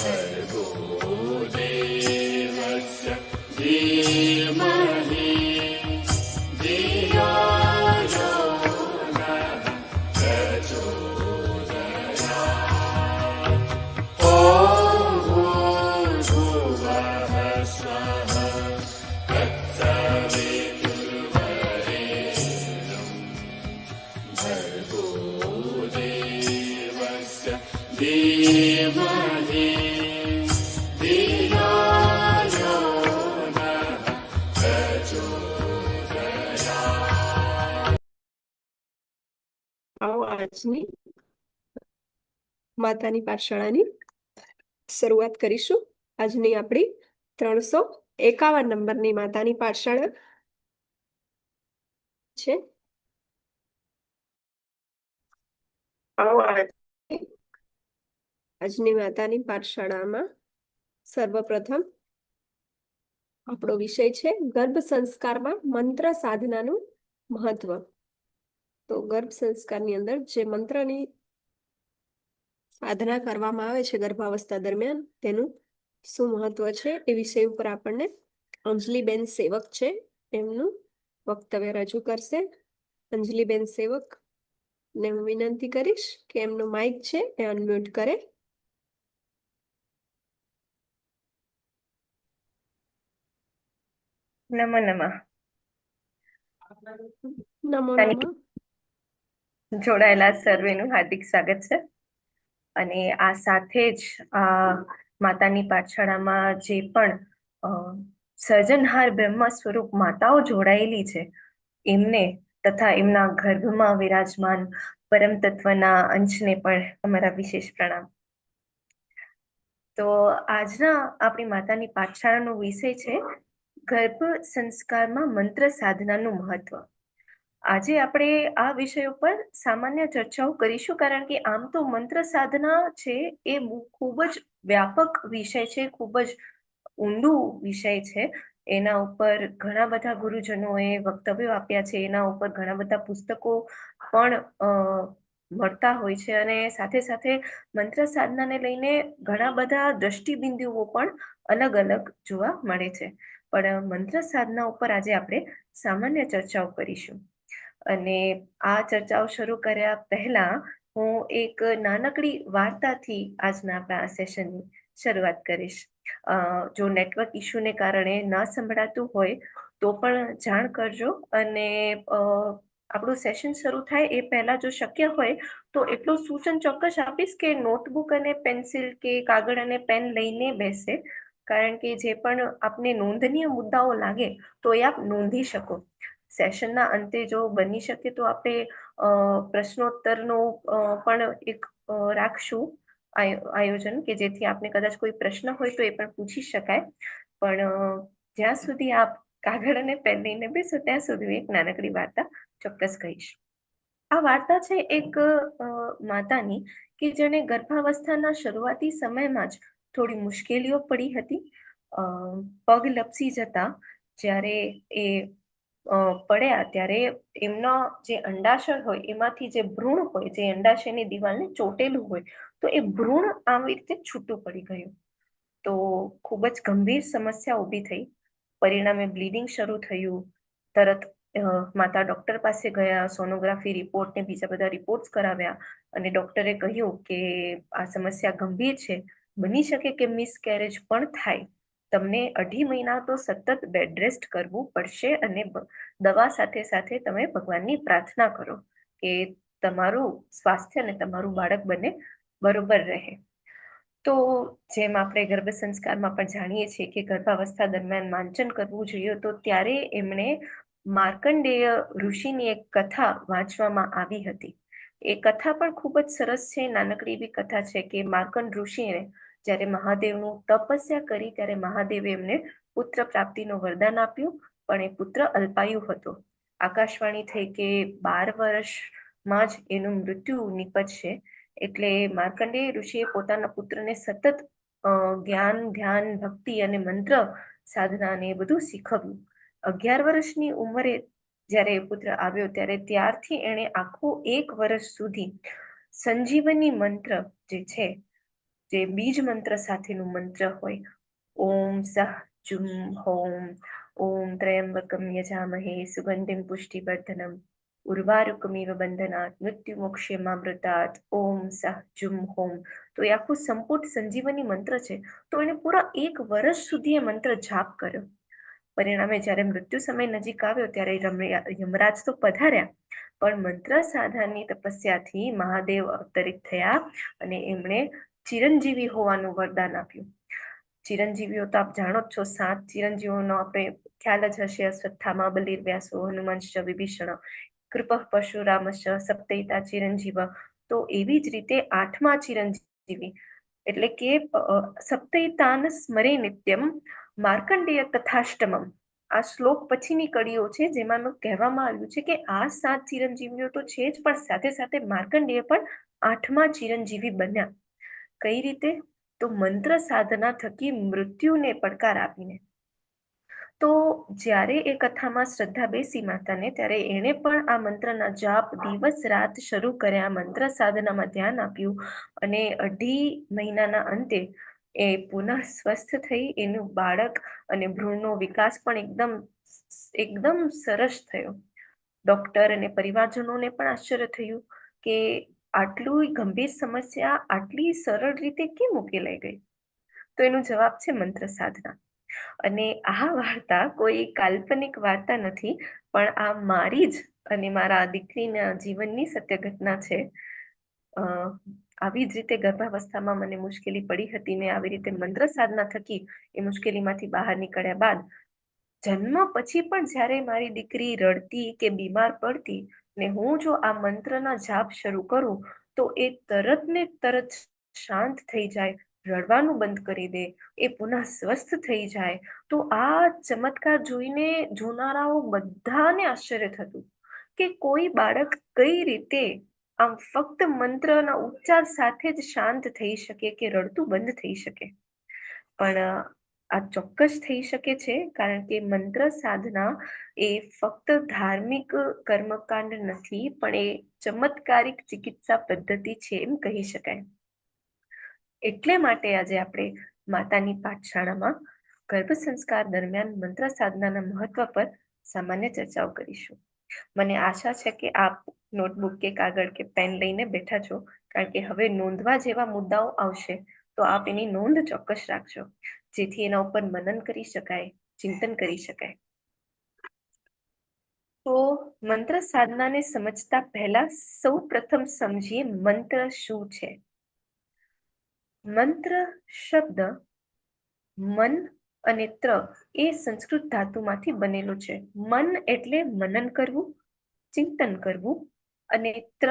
भर्गो देवस्य धीमहि धियो यो नः प्रचोदयात्। ॐ भूर्भुवः स्वः तत्सवितुर्वरेण्यं भर्गो देवस्य धीमहि धियो यो नः प्रचोदयात्। આવો આજની માતાની પાઠશાળાની શરૂઆત કરીશું. આજની આપણી 351 નંબરની માતાની પાઠશાળા છે. આવો આજની માતાની પાઠશાળામાં સર્વપ્રથમ આપણો વિષય છે ગર્ભ સંસ્કારમાં મંત્ર સાધનાનું મહત્વ. તો ગર્ભ સંસ્કારની અંદર જે મંત્રની સાધના કરવામાં આવે છે ગર્ભાવસ્થા દરમિયાન તેનું શું મહત્વ છે એ વિષય ઉપર આપણને અંજલિબેન સેવક છે એમનું વક્તવ્ય રજૂ કરશે. અંજલિબેન સેવક ને હું વિનંતી કરીશ કે એમનું માઇક છે એ અનમ્યુટ કરે. નમો નમઃ. નમો નમઃ. જોડાયેલા સર્વેનું હાર્દિક સ્વાગત છે. અને આ સાથે જ માતાની પાઠશાળામાં જે પણ સર્જનહાર બ્રહ્મ સ્વરૂપ માતાઓ જોડાયેલી છે એમને તથા એમના ગર્ભમાં વિરાજમાન પરમ તત્વના અંશને પણ અમારા વિશેષ પ્રણામ. તો આજના આપણી માતાની પાઠશાળાનો વિષય છે ગર્ભ સંસ્કારમાં મંત્ર સાધનાનું મહત્વ. આજે આપણે આ વિષય ઉપર સામાન્ય ચર્ચાઓ કરીશું, કારણ કે આમ તો મંત્ર સાધના છે એ ખૂબ જ વ્યાપક વિષય છે, ખૂબ જ ઊંડું વિષય છે. એના ઉપર ઘણા બધા ગુરુજનોએ વક્તવ્યો આપ્યા છે, એના ઉપર ઘણા બધા પુસ્તકો પણ મળતા હોય છે, અને સાથે સાથે મંત્ર સાધનાને લઈને ઘણા બધા દ્રષ્ટિબિંદુઓ પણ અલગ અલગ જોવા મળે છે. પણ મંત્ર સાધના ઉપર આજે આપણે સામાન્ય ચર્ચાઓ કરીશું. અને આ ચર્ચાઓ શરૂ કર્યા પહેલા હું એક નાનકડી વાર્તાથી આજના આપણા સેશનની શરૂઆત કરીશ. જો નેટવર્ક ઇશ્યુને કારણે ન સંભળાતું હોય તો પણ જાણ કરજો, અને આપણું સેશન શરૂ થાય એ પહેલા જો શક્ય હોય તો એટલું સૂચન ચોક્કસ આપીશ કે નોટબુક અને પેન્સિલ કે કાગળ અને પેન લઈને બેસે, કારણ કે જે પણ આપને નોંધનીય મુદ્દાઓ લાગે તો એ આપ નોંધી શકો. સેશનના અંતે જો બની શકે તો આપણે પ્રશ્નોત્તરનો પણ એક રાખશું આયોજન, કે જેથી આપને કદાચ કોઈ પ્રશ્ન હોય તો એ પણ પૂછી શકાય. પણ જ્યાં સુધી આપ કાગળ અને પેન લઈને બેસો ત્યાં સુધી એક નાનકડી વાર્તા ચોક્કસ કહીશ. આ વાર્તા છે એક માતાની કે જેને ગર્ભાવસ્થાના શરૂઆતી સમયમાં જ થોડી મુશ્કેલીઓ પડી હતી. પગ લપસી જતા જ્યારે એ પડ્યા ત્યારે એમનો જે અંડાશય હોય એમાંથી જે ભ્રૂણ હોય, જે અંડાશયની દિવાલને ચોટેલું હોય, તો એ ભ્રૂણ આવી રીતે છૂટું પડી ગયું. તો ખૂબ જ ગંભીર સમસ્યા ઊભી થઈ. પરિણામે બ્લીડિંગ શરૂ થયું. તરત માતા ડોક્ટર પાસે ગયા, સોનોગ્રાફી રિપોર્ટ ને બીજા બધા રિપોર્ટ્સ કરાવ્યા, અને ડોક્ટરે કહ્યું કે આ સમસ્યા ગંભીર છે, બની શકે કે મિસકેરેજ પણ થાય. તમને 2.5 મહિના તો સતત બેડ રેસ્ટ કરવું પડશે, અને દવા સાથે સાથે તમે ભગવાનની પ્રાર્થના કરો કે તમારું સ્વાસ્થ્ય અને તમારું બાળક બંને બરોબર રહે. તો જેમ આપણે ગર્ભ સંસ્કારમાં પણ જાણીએ છીએ કે ગર્ભાવસ્થા દરમિયાન વાંચન કરવું જોઈએ, તો ત્યારે એમણે માર્કંડેય ઋષિની એક કથા વાંચવામાં આવી હતી. એ કથા પણ ખૂબ જ સરસ છે. નાનકડી એવી કથા છે કે માર્કંડ ઋષિએ જ્યારે મહાદેવનું તપસ્યા કરી ત્યારે મહાદેવે એમને પુત્ર પ્રાપ્તિનું વરદાન આપ્યું, પણ એ પુત્ર અલ્પાયુ હતો. આકાશવાણી થઈ કે 12 વર્ષમાં જ એનું મૃત્યુ નિપજશે. એટલે માર્કંડેય ઋષિએ પોતાના પુત્રને સતત જ્ઞાન, ધ્યાન, ભક્તિ અને મંત્ર સાધનાને એ બધું શીખવ્યું. 11 વર્ષની ઉંમરે જ્યારે એ પુત્ર આવ્યો ત્યારે ત્યારથી એણે આખું 1 વર્ષ સુધી સંજીવની મંત્ર જે છે જે બીજ મંત્ર સાથેનું મંત્ર હોય, ઓમ સહ જુમ હોમ, ઓમ ત્ર્યંબકમ યજામહે સુગંધિમ પુષ્ટિવર્ધનમ, ઉર્વારુકમિવ બંધનાત મૃત્યુમોક્ષેમામૃતાત, ઓમ સહ જુમ હોમ. તો એ આખું સંપૂર્ણ સંજીવની મંત્ર છે. તો એને પૂરા 1 વર્ષ સુધી એ મંત્ર જાપ કર્યો. પરિણામે જ્યારે મૃત્યુ સમય નજીક આવ્યો ત્યારે યમરાજ તો પધાર્યા, પણ મંત્ર સાધનાની તપસ્યાથી મહાદેવ અવતરિત થયા અને એમણે ચિરંજીવી હોવાનું વરદાન આપ્યું. ચિરંજીવીઓ તો આપ જાણો જ છો, 7 ચિરંજીવીઓનો આપણે ખ્યાલ જ હશે: અશ્વત્થામા, બલિર્વ્યાસો, હનુમાનશ્ચ, વિભીષણ, કૃપઃ પરશુરામશ્ચ, સપ્તૈતા ચિરંજીવ. તો એવી જ રીતે 8મા ચિરંજીવી એટલે કે સપ્તૈતાન સ્મરે નિત્યમ માર્કંડેય તથાષ્ટમમ. આ શ્લોક પછીની કડીઓ છે જેમાં કહેવામાં આવ્યું છે કે આ 7 ચિરંજીવીઓ તો છે જ, પણ સાથે સાથે માર્કંડેય પણ 8મા ચિરંજીવી બન્યા. કઈ રીતે? તો મંત્ર સાધના થકી મૃત્યુને પડકાર આપીને. તો જ્યારે એ કથામાં શ્રદ્ધા બેસી માતાને, ત્યારે એણે પણ આ મંત્રના જાપ દિવસ રાત શરૂ કર્યા, મંત્ર સાધનામાં ધ્યાન આપ્યું અને 2.5 મહિનાના અંતે એ પુનઃ સ્વસ્થ થઈ. એનું બાળક અને ભ્રૂણનો વિકાસ પણ એકદમ સરસ થયો. ડોક્ટર અને પરિવારજનોને પણ આશ્ચર્ય થયું કે આટલું ગંભીર સમસ્યા આટલી સરળ રીતે કેમ ઉકેલાઈ ગઈ? તો એનો જવાબ છે મંત્ર સાધના. અને આ વાર્તા કોઈ કાલ્પનિક વાર્તા નથી, પણ આ મારી જ અને મારા દીકરીના જીવનની સત્ય ઘટના છે. આવી જ રીતે ગર્ભાવસ્થામાં મને મુશ્કેલી પડી હતી ને આવી રીતે મંત્ર સાધના થકી એ મુશ્કેલીમાંથી બહાર નીકળ્યા બાદ જન્મ પછી પણ જ્યારે મારી દીકરી રડતી કે બીમાર પડતી ને હું જો આ મંત્રના જાપ શરૂ કરું તો એ તરત ને તરત શાંત થઈ જાય, રડવાનું બંધ કરી દે, એ પુનઃ સ્વસ્થ થઈ જાય. તો આ ચમત્કાર જોઈને જોનારાઓ બધાને આશ્ચર્ય થતું કે કોઈ બાળક કઈ રીતે આમ ફક્ત મંત્રના ઉચ્ચાર સાથે જ શાંત થઈ શકે કે રડતું બંધ થઈ શકે. પણ આ ચોક્કસ થઈ શકે છે કારણ કે મંત્ર સાધના એ ફક્ત ધાર્મિક કર્મકાંડ નથી, પણ એ ચમત્કારિક ચિકિત્સા પદ્ધતિ છે એમ કહી શકાય. એટલે માટે આજે આપણે માતાની પાઠશાળામાં ગર્ભ સંસ્કાર દરમિયાન મંત્ર સાધનાના મહત્વ પર સામાન્ય ચર્ચાઓ કરીશું. મને આશા છે કે આપ નોટબુક કે કાગળ કે પેન લઈને બેઠા છો, કારણ કે હવે નોંધવા જેવા મુદ્દાઓ આવશે, તો આપ એની નોંધ ચોક્કસ રાખજો, જેથી એના ઉપર મનન કરી શકાય, ચિંતન કરી શકાય. તો મંત્ર સાધનાને સમજતા પહેલા સૌ પ્રથમ સમજીએ મંત્ર શું છે. મંત્ર શબ્દ મન અને ત્ર એ સંસ્કૃત ધાતુમાંથી બનેલો છે. મન એટલે મનન કરવું, ચિંતન કરવું, અને ત્ર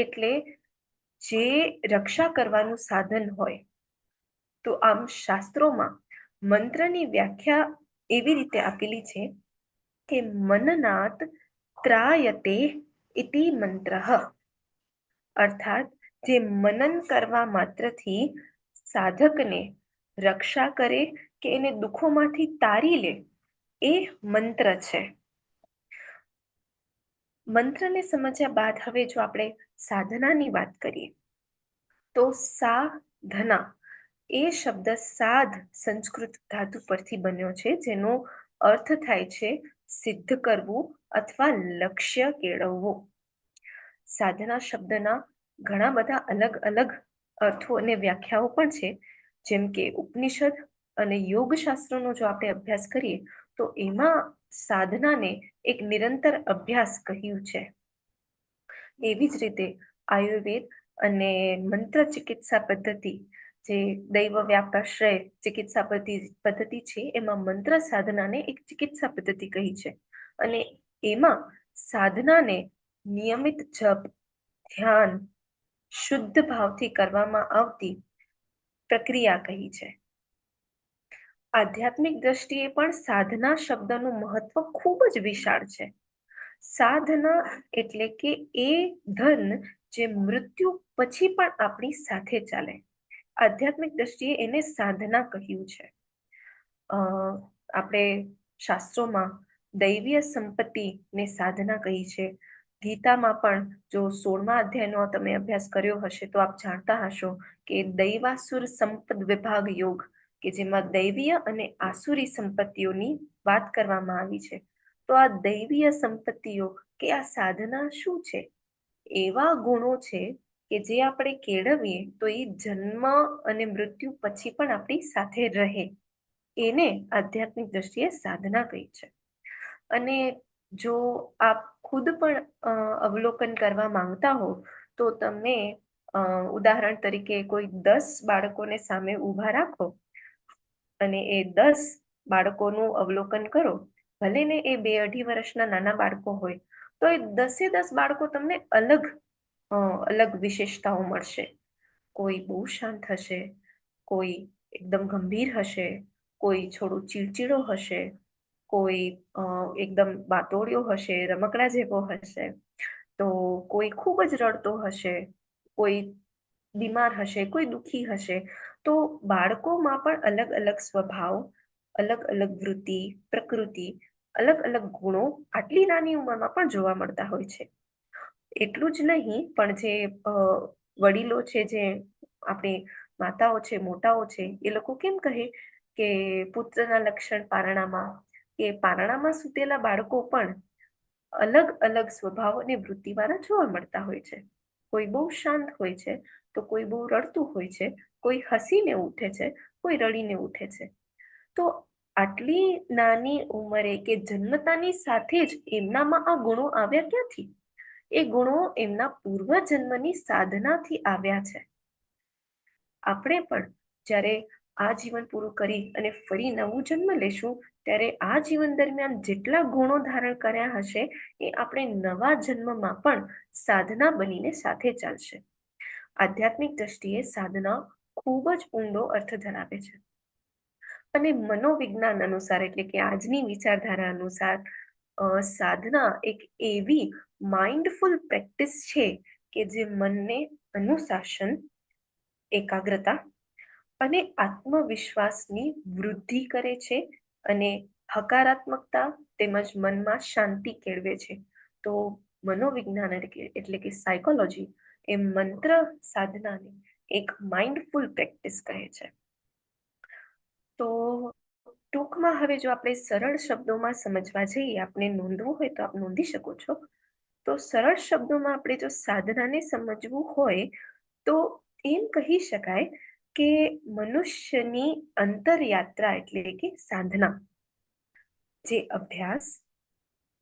એટલે જે રક્ષા કરવાનું સાધન હોય. તો આમ શાસ્ત્રોમાં મંત્રની વ્યાખ્યા એવી રીતે આપેલી છે કે મનનાત ત્રાયતે ઇતિ મંત્રઃ, અર્થાત જે મનન કરવા માત્રથી સાધકને રક્ષા કરે કે એને દુઃખોમાંથી તારી લે, એ મંત્ર છે. મંત્રને સમજ્યા બાદ હવે જો આપણે સાધનાની વાત કરીએ તો સાધના એ શબ્દ સાધ સંસ્કૃત ધાતુ પરથી બન્યો છે, જેનો અર્થ થાય છે સિદ્ધ કરવું અથવા લક્ષ્ય કેળવવું. સાધના શબ્દના ઘણા બધા અલગ અલગ અર્થો અને વ્યાખ્યાઓ પણ છે, જેમ કે ઉપનિષદ અને યોગશાસ્ત્રનો જો આપણે અભ્યાસ કરીએ તો એમાં સાધનાને એક નિરંતર અભ્યાસ કહ્યું છે. એવી જ રીતે આયુર્વેદ અને મંત્ર ચિકિત્સા પદ્ધતિ, જે દૈવ વ્યાપાશ્રય ચિકિત્સા પદ્ધતિ છે, એમાં મંત્ર સાધનાને એક ચિકિત્સા પદ્ધતિ કહી છે. અને એમાં સાધનાને નિયમિત જપ, ધ્યાન, શુદ્ધ ભાવથી કરવામાં આવતી પ્રક્રિયા કહી છે. આધ્યાત્મિક દ્રષ્ટિએ પણ સાધના શબ્દનું મહત્વ ખૂબ જ વિશાળ છે. સાધના એટલે કે એ ધન જે મૃત્યુ પછી પણ આપણી સાથે ચાલે. આધ્યાત્મિક દ્રષ્ટિએ એને સાધના કહ્યું છે. આપણે શાસ્ત્રોમાં દૈવીય સંપત્તિને સાધના કહી છે, ગીતામાં પણ જો 16મા અધ્યાયનો તમે અભ્યાસ કર્યો હશે તો આપ જાણતા હશો કે દૈવાસુર સંપદ વિભાગ યોગ, કે જેમાં દૈવીય અને આસુરી સંપત્તિઓની વાત કરવામાં આવી છે. તો આ દૈવીય સંપત્તિઓ કે આ સાધના શું છે? એવા ગુણો છે કે જે આપણે કેળવીએ તો એ જન્મ અને મૃત્યુ પછી પણ આપણી સાથે રહે. એને આધ્યાત્મિક દ્રષ્ટિએ સાધના કહી છે. અને જો આપ ખુદ પણ અવલોકન કરવા માંગતા હો તો તમે ઉદાહરણ તરીકે કોઈ 10 બાળકોને સામે ઊભા રાખો અને એ 10 બાળકોનું અવલોકન કરો, ભલે ને એ 2-2.5 વર્ષના નાના બાળકો હોય, તો એ 10 બાળકો તમને અલગ વિશેષતાઓ મળશે. કોઈ બહુ શાંત હશે, કોઈ એકદમ ગંભીર હશે, કોઈ થોડું ચીડચીડો હશે, કોઈ એકદમ વાતોડિયો હશે, રમકડા જેવો હશે, તો કોઈ ખૂબ જ રડતો હશે, કોઈ બીમાર હશે, કોઈ દુઃખી હશે. તો બાળકોમાં પણ અલગ અલગ સ્વભાવ, અલગ અલગ વૃત્તિ, પ્રકૃતિ, અલગ અલગ ગુણો આટલી નાની ઉંમરમાં પણ જોવા મળતા હોય છે. એટલું જ નહીં, પણ જે વડીલો છે, જે આપણી માતાઓ છે, મોટાઓ છે, એ લોકો કેમ કહે કે પુત્રના લક્ષણ પારણામાં, કે પારણામાં સૂતેલા બાળકો પણ અલગ અલગ સ્વભાવ અને વૃત્તિવાળા જોવા મળતા હોય છે. કોઈ બહુ શાંત હોય છે, તો કોઈ બહુ રડતું હોય છે, કોઈ હસીને ઉઠે છે, કોઈ રડીને ઉઠે છે. તો આટલી નાની ઉંમરે કે જન્મતાની સાથે જ એમનામાં આ ગુણો આવ્યા ક્યાંથી? એ ગુણો એમના પૂર્વજન્મની સાધનાથી આવ્યા છે. આપણે પણ જ્યારે આ જીવન પૂરું કરી અને ફરી નવું જન્મ લેશું ત્યારે આ જીવન દરમિયાન જેટલા ગુણો ધારણ કર્યા હશે એ આપણે નવા જન્મમાં પણ સાધના બનીને સાથે ચાલશે. આધ્યાત્મિક દ્રષ્ટિએ સાધના ખૂબ જ ઊંડો અર્થ ધરાવે છે. અને મનોવિજ્ઞાન અનુસાર, એટલે કે આજની વિચારધારા અનુસાર, સાધના એક એવી માઇન્ડફુલ પ્રેક્ટિસ છે કે જે મનને અનુશાસન, એકાગ્રતા અને આત્મવિશ્વાસની વૃદ્ધિ કરે છે અને હકારાત્મકતા તેમજ મનમાં શાંતિ કેળવે છે. તો મનોવિજ્ઞાન એટલે કે સાયકોલોજી એ મંત્ર સાધનાને એક માઇન્ડફુલ પ્રેક્ટિસ કહે છે. તો ટૂંકમાં હવે જો આપણે સરળ શબ્દોમાં સમજવા જઈએ, આપણે નોંધવું હોય તો આપ નોંધી શકો છો. તો સરળ શબ્દોમાં આપણે જો સાધનાને સમજવું હોય તો એમ કહી શકાય કે મનુષ્યની અંતરયાત્રા એટલે કે સાધના, જે અભ્યાસ,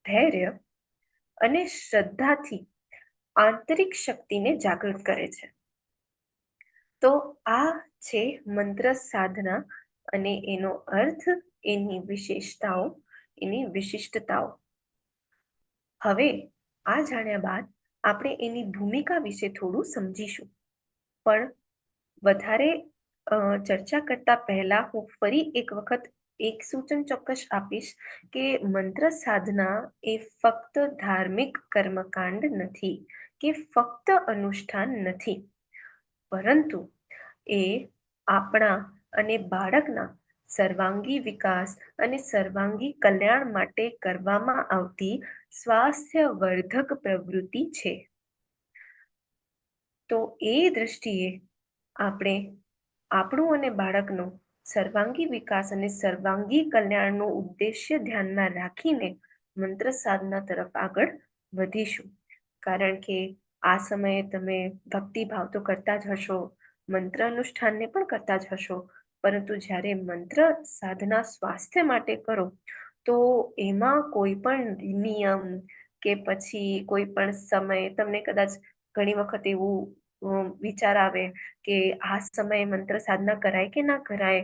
ધૈર્ય અને શ્રદ્ધાથી આંતરિક શક્તિને જાગૃત કરે છે. તો આ છે મંત્ર સાધના અને એનો અર્થ, એની વિશેષતાઓ, એની વિશિષ્ટતાઓ. હવે આ જાણ્યા બાદ આપણે એની ભૂમિકા વિશે થોડું સમજીશું. પણ વધારે ચર્ચા કરતા પહેલા હું ફરી એક વખત એક સૂચન ચોક્કસ આપીશ કે મંત્ર સાધના એ ફક્ત ધાર્મિક કર્મકાંડ નથી કે ફક્ત અનુષ્ઠાન નથી, પરંતુ એ આપણા અને બાળકના સર્વાંગી વિકાસ અને સર્વાંગી કલ્યાણ માટે કરવામાં આવતી સ્વાસ્થ્યવર્ધક પ્રવૃત્તિ છે. તો એ દ્રષ્ટિએ આપણે આપણું અને બાળકનો સર્વાંગી વિકાસ અને સર્વાંગી કલ્યાણનો ઉદ્દેશ્ય ધ્યાનમાં રાખીને મંત્ર સાધના તરફ આગળ વધીશું. કારણ કે આ સમયે તમે ભક્તિભાવ તો કરતા જ હશો, મંત્ર અનુષ્ઠાનને પણ કરતા જ હશો, પરંતુ જ્યારે મંત્ર સાધના સ્વાસ્થ્ય માટે કરો તો એમાં કોઈ પણ નિયમ કે પછી કોઈ પણ સમય તમને કદાચ ઘણી વખત એવું વિચાર આવે કે આ સમયે મંત્ર સાધના કરાય કે ના કરાય,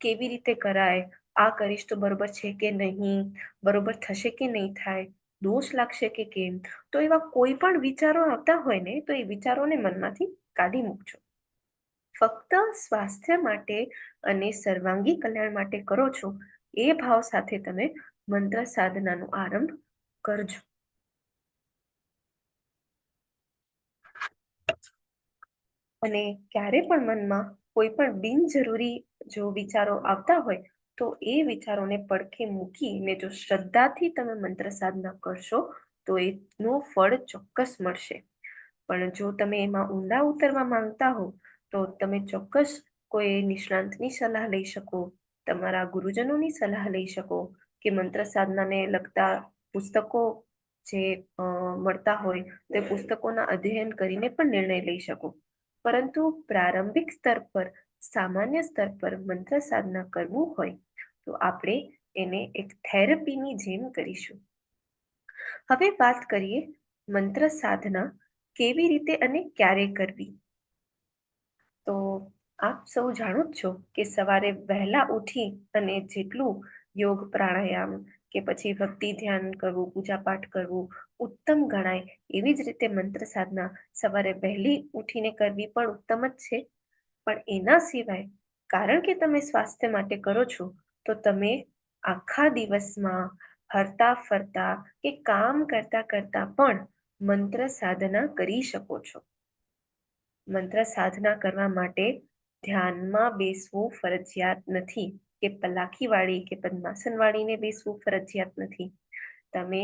કેવી રીતે કરાય, આ કરીશ તો બરોબર છે કે નહીં, બરોબર થશે કે નહીં થાય, દોષ લાગશે કે કેમ. તો એવા કોઈ પણ વિચારો આવતા હોય ને તો એ વિચારોને મનમાંથી કાઢી મૂકજો. ફક્ત સ્વાસ્થ્ય માટે અને સર્વાંગી કલ્યાણ માટે કરો છો એ ભાવ સાથે તમે મંત્ર સાધનાનો આરંભ કરજો. અને ક્યારે પણ મનમાં કોઈ પણ બિનજરૂરી જો વિચારો આવતા હોય તો એ વિચારોને પડખે મૂકીને જો શ્રદ્ધાથી તમે મંત્ર સાધના કરશો તો એનું ફળ ચોક્કસ મળશે. પણ જો તમે એમાં ઊંડા ઉતરવા માંગતા હો તો તમે ચોક્કસ કોઈ નિષ્ણાંતની સલાહ લઈ શકો, તમારા ગુરુજનોની સલાહ લઈ શકો, કે મંત્ર સાધનાને લગતા પુસ્તકો જે મળતા હોય તે પુસ્તકોના અધ્યયન કરીને પણ નિર્ણય લઈ શકો. પરંતુ પ્રારંભિક સ્તર પર, સામાન્ય સ્તર પર મંત્ર સાધના કરવું હોય તો આપણે એને એક થેરપીની જેમ કરીશું. હવે વાત કરીએ મંત્ર સાધના કેવી રીતે અને ક્યારે કરવી. તો આપ સૌ જાણો જ છો કે સવારે વહેલા ઉઠી અને જેટલું યોગ પ્રાણાયામ કે પછી ભક્તિ ધ્યાન કરવું, પૂજા પાઠ કરવું ઉત્તમ ગણાય, એવી જ રીતે મંત્ર સાધના સવારે વહેલી ઉઠીને કરવી પણ ઉત્તમ જ છે. પણ એના સિવાય, કારણ કે તમે સ્વાસ્થ્ય માટે કરો છો, તો તમે આખા દિવસમાં હરતા ફરતા કે કામ કરતા કરતા પણ મંત્ર સાધના કરી શકો છો. મંત્ર સાધના કરવા માટે ધ્યાનમાં બેસવું ફરજિયાત નથી, કે પલાખી વાળી કે પદ્માસન વાળીને બેસવું ફરજિયાત નથી. તમે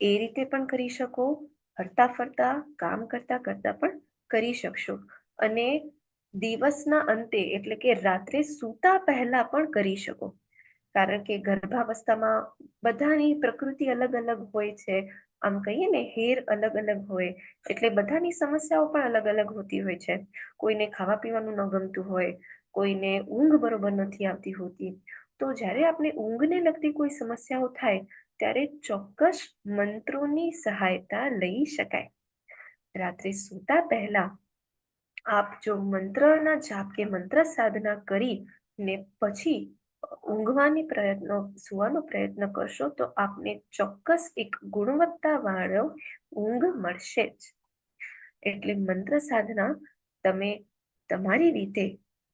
એ રીતે પણ કરી શકો, હરતા ફરતા કામ કરતા કરતા પણ કરી શકશો. અને દિવસના અંતે એટલે કે રાત્રે સૂતા પહેલા પણ કરી શકો. કારણ કે ગર્ભાવસ્થામાં બધાની પ્રકૃતિ અલગ અલગ હોય છે. આમ કહીએ ને, હેર અલગ અલગ હોય એટલે બધાની સમસ્યાઓ પણ અલગ અલગ હોતી હોય છે. કોઈને ખાવા પીવાનું ન ગમતું હોય, કોઈને ઊંઘ બરોબર નથી આવતી હોતી. તો જ્યારે આપણે ઊંઘને લગતી કોઈ સમસ્યાઓ થાય ત્યારે ચોક્કસ મંત્રોની સહાયતા લઈ શકાય. રાત્રે સૂતા પહેલા આપ જો મંત્રના જાપ કે મંત્ર સાધના કરી ને પછી સુવાનો પ્રયત્ન કરશો તો આપને ચોક્કસ એક ગુણવત્તાવાળો ઊંઘ મળશે જ. એટલે મંત્ર સાધના તમે તમારી રીતે,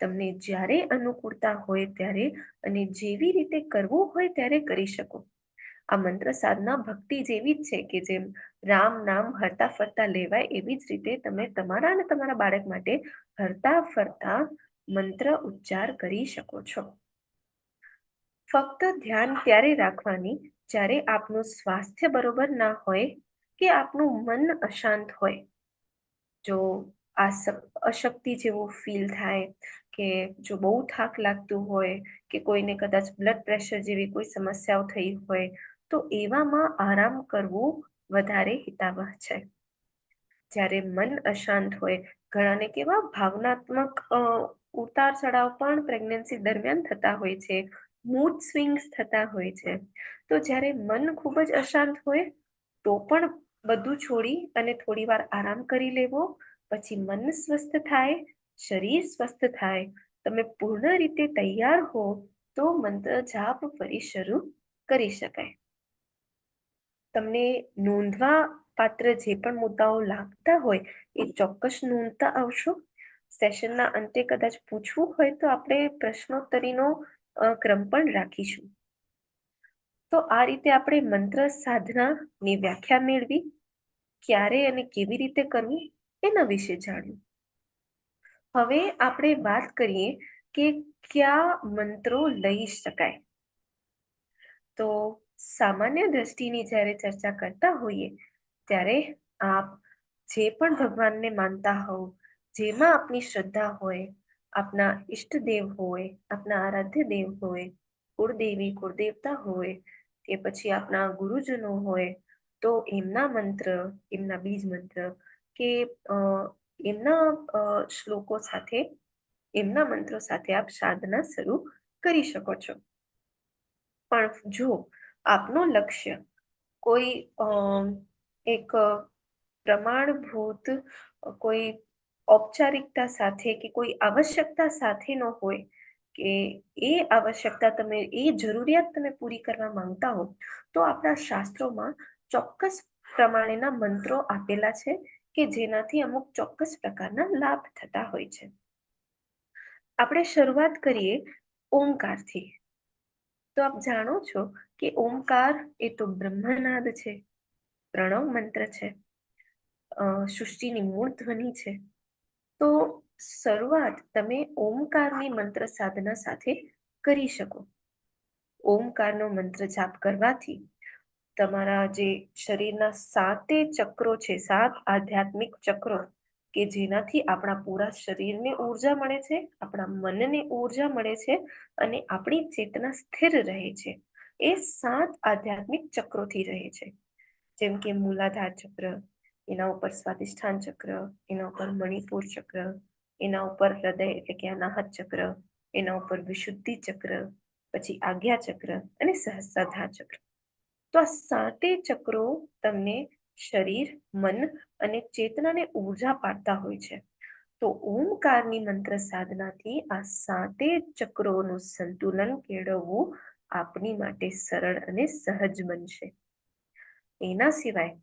તમને જ્યારે અનુકૂળતા હોય ત્યારે અને જેવી રીતે કરવું હોય ત્યારે કરી શકો. આ મંત્ર સાધના ભક્તિ જેવી જ છે, કે જેમ રામ નામ હરતા ફરતા લેવાય એવી જ રીતે તમે તમારા અને તમારા બાળક માટે હરતા ફરતા મંત્ર ઉચ્ચાર કરી શકો છો. ફક્ત ધ્યાન ત્યારે રાખવાની જ્યારે આપનું સ્વાસ્થ્ય બરોબર ના હોય કે આપનું મન અશાંત હોય. જો અશક્તિ જેવું ફીલ થાય, કે જો બહુ થાક લાગતું હોય, કે કોઈને કદાચ બ્લડ પ્રેશર જેવી કોઈ સમસ્યાઓ થઈ હોય, તો એવામાં આરામ કરવું વધારે હિતાવહ છે. જ્યારે મન અશાંત હોય, ઘણાને કેવા ભાવનાત્મક ઉતાર ચઢાવ પણ પ્રેગ્નન્સી દરમિયાન થતા હોય છે, મૂડ સ્વિંગ્સ થતા હોય છે. તો જ્યારે મન ખૂબ જ અશાંત હોય તો પણ બધું છોડી અને થોડી વાર આરામ કરી લેવો. પછી મન સ્વસ્થ થાય, શરીર સ્વસ્થ થાય, તમે પૂર્ણ રીતે તૈયાર હો તો મંત્ર જાપ ફરી શરૂ કરી શકાય. તમને નોંધવા પાત્ર જે પણ મુદ્દાઓ લાગતા હોય એ ચોક્કસ નોંધતા આવશો. સેશનના અંતે કદાચ પૂછવું હોય તો આપણે પ્રશ્નોત્તરીનો ક્રમ પણ રાખીશું. તો આ રીતે આપણે મંત્ર સાધનાની વ્યાખ્યા મેળવી, ક્યારે અને કેવી રીતે કરવું એના વિશે જાણ્યું. હવે આપણે વાત કરીએ કે કયા મંત્રો લઈ શકાય. તો સામાન્ય દ્રષ્ટિની જ્યારે ચર્ચા કરતા હોઈએ ત્યારે આપ જે પણ ભગવાનને માનતા હોવ, જેમાં આપની શ્રદ્ધા હોય, આપના ઈષ્ટદેવ હોય, આપના આરાધ્ય દેવ હોય, કુળદેવી કુળદેવતા હોય, કે પછી આપના ગુરુજનો હોય, તો એમના મંત્ર, એમના બીજ મંત્ર કે એમના શ્લોકો સાથે, એમના મંત્રો સાથે આપ સાધના શરૂ કરી શકો છો. પણ જો આપનું લક્ષ્ય કોઈ એક પ્રમાણભૂત, કોઈ ઔપચારિકતા સાથે કે કોઈ આવશ્યકતા સાથે ન હોય, કે એ આવશ્યકતા તમે, એ જરૂરિયાત તમે પૂરી કરવા માંગતા હો, તો આપણા શાસ્ત્રોમાં ચોક્કસ પ્રમાણેના મંત્રો આપેલા છે કે જેનાથી અમુક ચોક્કસ પ્રકારના લાભ થતા હોય છે. આપણે શરૂઆત કરીએ ઓમકારથી. તો આપ જાણો છો કે ઓમકાર એ તો બ્રહ્મનાદ છે, પ્રણવ મંત્ર છે, સૃષ્ટિની મૂળ ધ્વનિ છે. તો શરૂઆત તમે ઓમકારની મંત્ર સાધના સાથે કરી શકો. ઓમકારનો મંત્ર જાપ કરવાથી તમારા જે શરીરના 7 ચક્રો છે, 7 આધ્યાત્મિક ચક્રો, કે જેનાથી આપણા પૂરા શરીરને ઉર્જા મળે છે, આપણા મનને ઉર્જા મળે છે અને આપણી ચેતના સ્થિર રહે છે, એ 7 આધ્યાત્મિક ચક્રોથી રહે છે. જેમ કે મૂલાધાર ચક્ર, એના ઉપર સ્વાધિષ્ઠાન ચક્ર, એના ઉપર મણિપુર ચક્ર, એના ઉપર હૃદય એટલે કે અનાહત ચક્ર, એના ઉપર વિશુદ્ધિ ચક્ર, પછી આજ્ઞા ચક્ર અને સહસ્ત્રાધાર ચક્ર. તો આ 7 ચક્રો તમને શરીર, મન અને ચેતનાને ઉર્જા પાડતા હોય છે. તો ઓમકારની મંત્ર સાધનાથી આ 7 ચક્રોનું સંતુલન કેળવવું આપની માટે સરળ અને સહજ બનશે. એના સિવાય